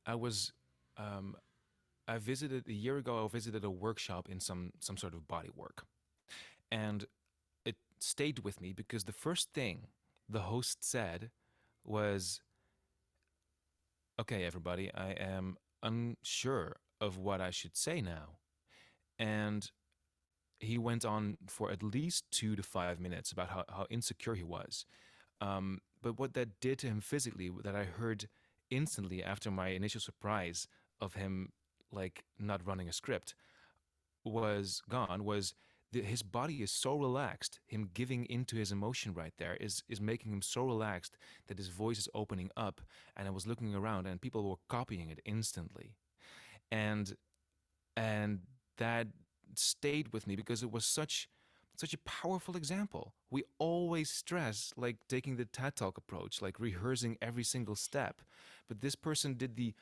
I was um, I visited a year ago. I visited a workshop in some sort of body work, and it stayed with me because the first thing the host said was, "Okay, everybody, I am unsure of what I should say now," and he went on for at least 2 to 5 minutes about how insecure he was. But what that did to him physically, that I heard instantly after my initial surprise of him like not running a script was gone, was his body is so relaxed. Him giving into his emotion right there is making him so relaxed that his voice is opening up. And I was looking around, and people were copying it instantly, and and that stayed with me because it was such a powerful example. We always stress like taking the TED Talk approach, like rehearsing every single step. But this person did the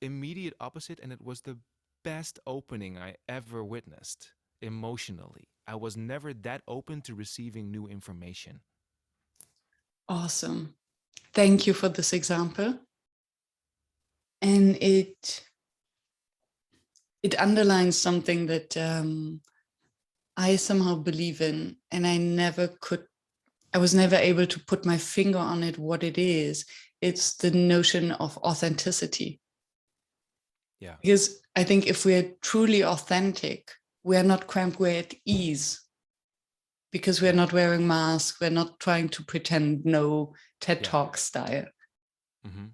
immediate opposite, and it was the best opening I ever witnessed emotionally. I was never that open to receiving new information. Awesome. Thank you for this example. And it underlines something that I somehow believe in, and I was never able to put my finger on it, what it is. It's the notion of authenticity. Yeah. Because I think if we're truly authentic, we're not cramped, we're at ease because we're Yeah. not wearing masks, we're not trying to pretend no TED Yeah. Talk style. Mm-hmm.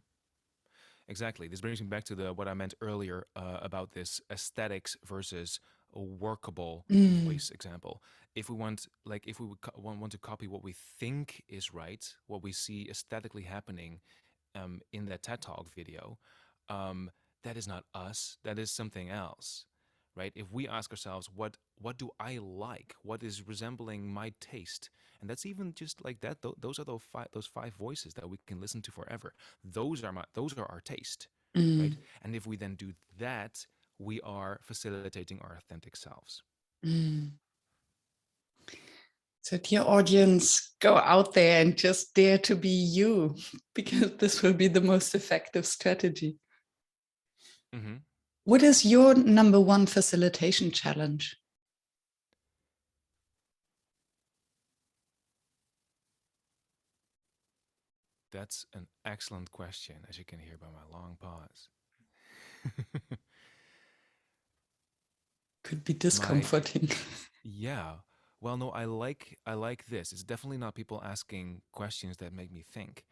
Exactly. This brings me back to the what I meant earlier about this aesthetics versus a workable voice example. If we want, like, if we would want to copy what we think is right, what we see aesthetically happening in that TED Talk video, that is not us. That is something else, right? If we ask ourselves, what do I like? What is resembling my taste? And that's even just like that. Those are those five voices that we can listen to forever. Those are our taste, right? Mm. And if we then do that, we are facilitating our authentic selves. Mm. So, dear audience, go out there and just dare to be you, because this will be the most effective strategy. Mm-hmm. What is your number one facilitation challenge? That's an excellent question, as you can hear by my long pause. Could be my discomforting. Yeah. Well, no, I like this. It's definitely not people asking questions that make me think.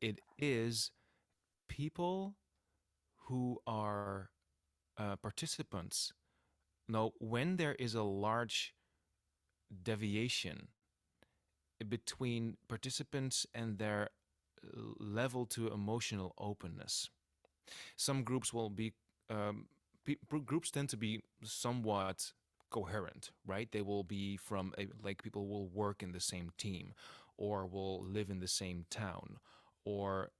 It is people who are participants. No, when there is a large deviation between participants and their level to emotional openness. Some groups will be groups tend to be somewhat coherent, right? They will be from like people will work in the same team or will live in the same town or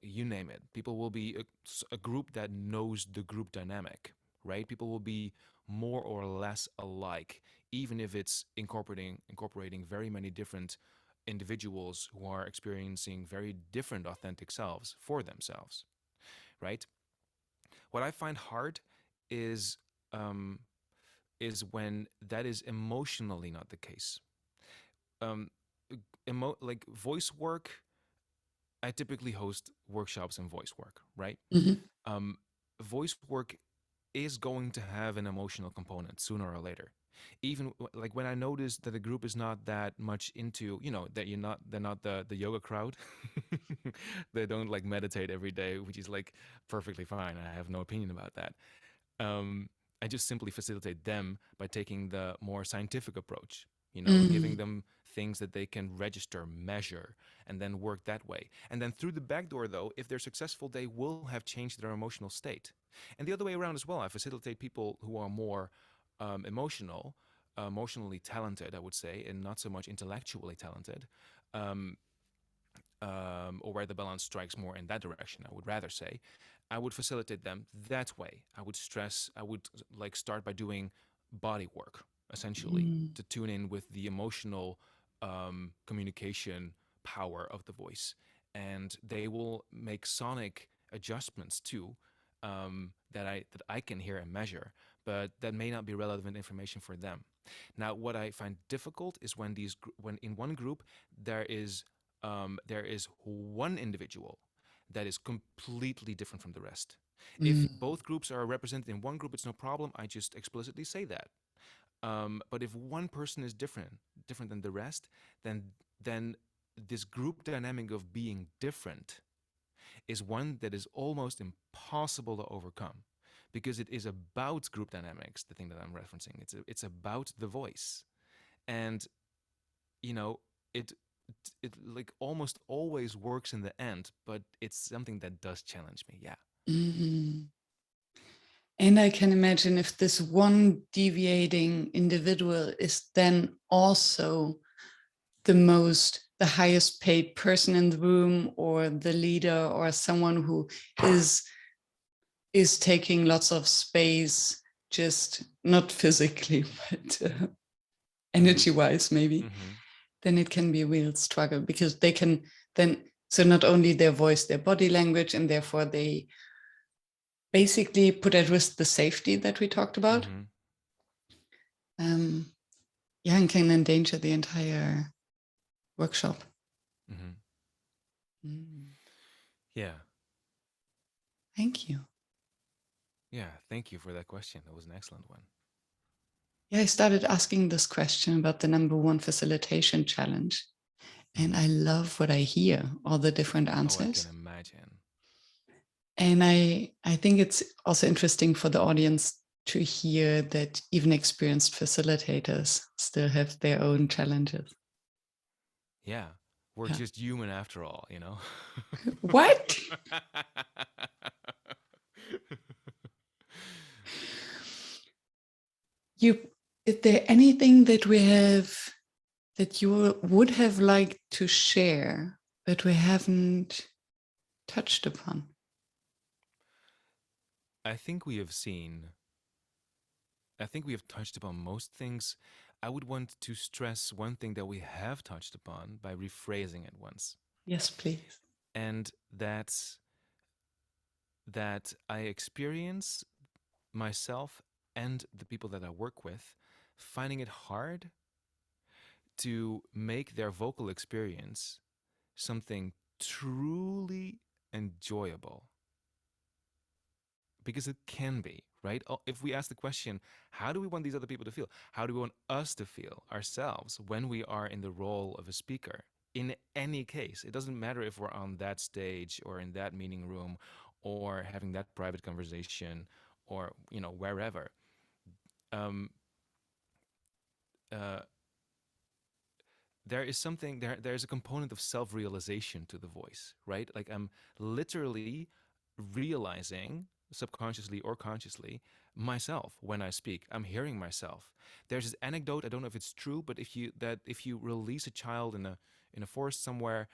you name it. People will be a group that knows the group dynamic, right? People will be more or less alike, even if it's incorporating very many different individuals who are experiencing very different authentic selves for themselves, right? What I find hard is um, is when that is emotionally not the case. Um, like voice work, I typically host workshops in voice work, right? Mhm. Um, Voice work is going to have an emotional component sooner or later. Even like when I notice that the group is not that much into, that they're not the yoga crowd. They don't like meditate every day, which is like perfectly fine. I have no opinion about that. um, I just simply facilitate them by taking the more scientific approach, giving Mm. them things that they can register, measure, and then work that way. And then through the back door, though, if they're successful, they will have changed their emotional state. And the other way around as well, I facilitate people who are more emotionally talented, I would say, and not so much intellectually talented. Um, or where the balance strikes more in that direction, I would rather say, I would facilitate them that way. I would like start by doing body work, essentially, Mm. to tune in with the emotional communication power of the voice. And they will make sonic adjustments too, that I can hear and measure, but that may not be relevant information for them. Now, what I find difficult is when when in one group there is one individual that is completely different from the rest. If Mm. both groups are represented in one group, it's no problem. I just explicitly say that. But if one person is different than the rest, then this group dynamic of being different is one that is almost impossible to overcome because it is about group dynamics, the thing that I'm referencing. It's about the voice. And you know, it it like almost always works in the end, but it's something that does challenge me. Yeah. Mhm. And I can imagine if this one deviating individual is then also the highest paid person in the room, or the leader, or someone who is is taking lots of space, just not physically, but energy wise, maybe, Mm-hmm. then it can be a real struggle, because they can then, so not only their voice, their body language, and therefore they basically put at risk the safety that we talked about. Mm-hmm. Um, yeah, and can endanger the entire workshop. Mm-hmm. Mm. Yeah. Thank you. Yeah. Thank you for that question. That was an excellent one. Yeah, I started asking this question about the number one facilitation challenge, and Mm-hmm. I love what I hear, all the different Oh, I can answers. imagine. And I think it's also interesting for the audience to hear that even experienced facilitators still have their own challenges. Yeah. We're Yeah. just human after all, you know? What? You, is there anything that we have that you would have liked to share but we haven't touched upon? I think we have seen, I think we have touched upon most things. I would want to stress one thing that we have touched upon by rephrasing it once. Yes, please. And that's that I experience myself and the people that I work with finding it hard to make their vocal experience something truly enjoyable, because it can be, right? If we ask the question, how do we want these other people to feel? How do we want us to feel ourselves when we are in the role of a speaker? In any case, it doesn't matter if we're on that stage or in that meeting room or having that private conversation or, wherever. Um, uh, there's a component of self-realization to the voice, right? Like I'm literally realizing, subconsciously or consciously, myself when I speak. I'm hearing myself. There's this anecdote, I don't know if it's true, but if you release a child in a forest somewhere,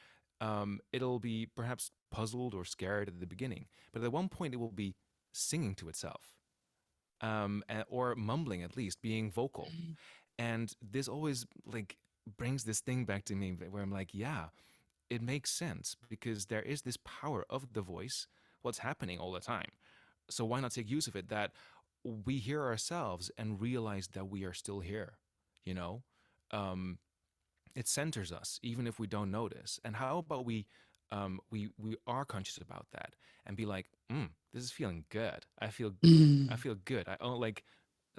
it'll be perhaps puzzled or scared at the beginning, but at one point it will be singing to itself, or mumbling, at least being vocal. And this always like brings this thing back to me where I'm like, yeah, it makes sense because there is this power of the voice, what's happening all the time. So why not take use of it, that we hear ourselves and realize that we are still here, you know? Um, it centers us even if we don't notice. And how about we are conscious about that and be like, this is feeling good. I Mm. feel good. I don't like,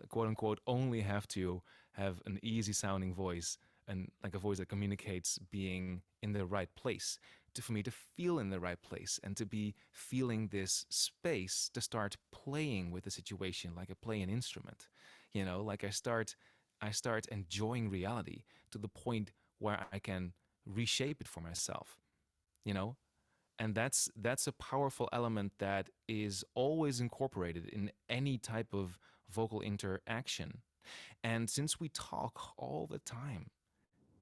quote unquote, only have to have an easy sounding voice and like a voice that communicates being in the right place, to for me to feel in the right place and to be feeling this space to start playing with the situation like I play an instrument. Like I start enjoying reality to the point where I can reshape it for myself, you know? And that's a powerful element that is always incorporated in any type of vocal interaction. And since we talk all the time,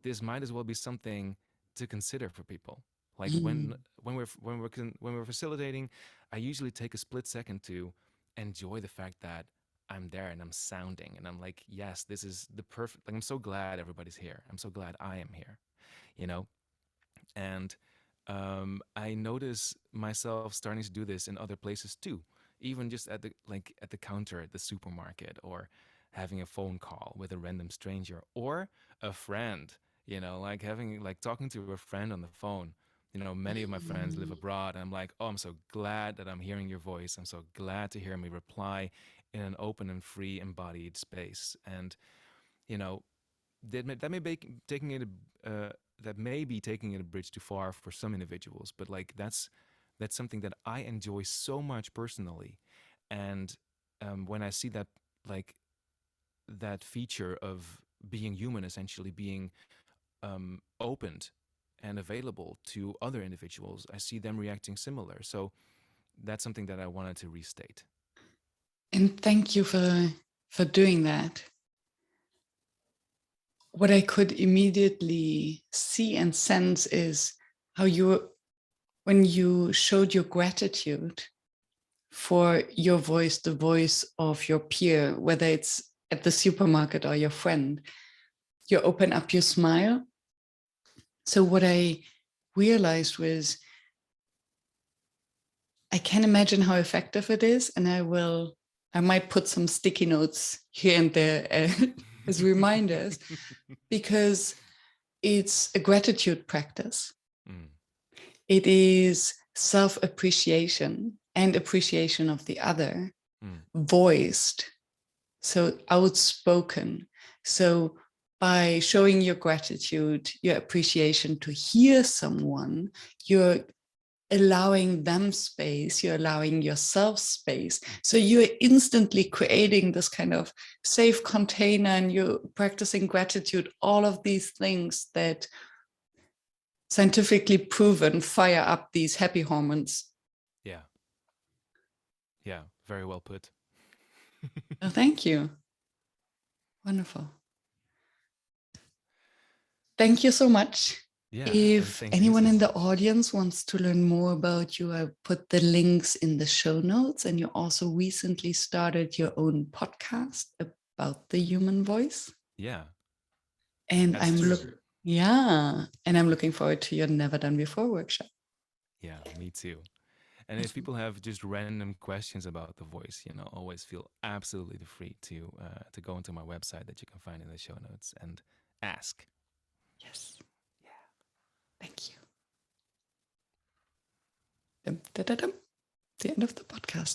this might as well be something to consider for people. Like when Mm. when we're facilitating, I usually take a split second to enjoy the fact that I'm there and I'm sounding and I'm like, yes, this is the perfect. Like I'm so glad everybody's here. I'm so glad I am here. You know, and I notice myself starting to do this in other places too. even just at the counter at the supermarket, or having a phone call with a random stranger, or a friend, like having like talking to a friend on the phone. Many of my friends live Mm. abroad, and I'm like, oh, I'm so glad that I'm hearing your voice. I'm so glad to hear me reply in an open and free embodied space. And you know that may be taking it that may be taking it a bridge too far for some individuals, but like that's something that I enjoy so much personally. And when I see that, like, that feature of being human essentially being opened and available to other individuals, I see them reacting similar. So that's something that I wanted to restate. And thank you for doing that. What I could immediately see and sense is how when you showed your gratitude for your voice, the voice of your peer, whether it's at the supermarket or your friend, you open up your smile. So what I realized was I can imagine how effective it is, and I might put some sticky notes here and there as reminders, because it's a gratitude practice. Mm. It is self-appreciation and appreciation of the other, Mm. voiced, so outspoken. So by showing your gratitude, your appreciation to hear someone, you're allowing them space, you're allowing yourself space. So you're instantly creating this kind of safe container, and you're practicing gratitude, all of these things that scientifically proven fire up these happy hormones. Yeah. Yeah. Very well put. Oh, thank you. Wonderful. Thank you so much. Yeah. And If thank you anyone so in the much. audience wants to learn more about you, I put the links in the show notes. And you also recently started your own podcast about the human voice. Yeah. And That's true. and I'm looking forward to your Never Done Before workshop. Yeah, me too. And if people have just random questions about the voice, always feel absolutely free to go into my website that you can find in the show notes and ask. Yes. Thank you. Dum, da, da, dum. The end of the podcast.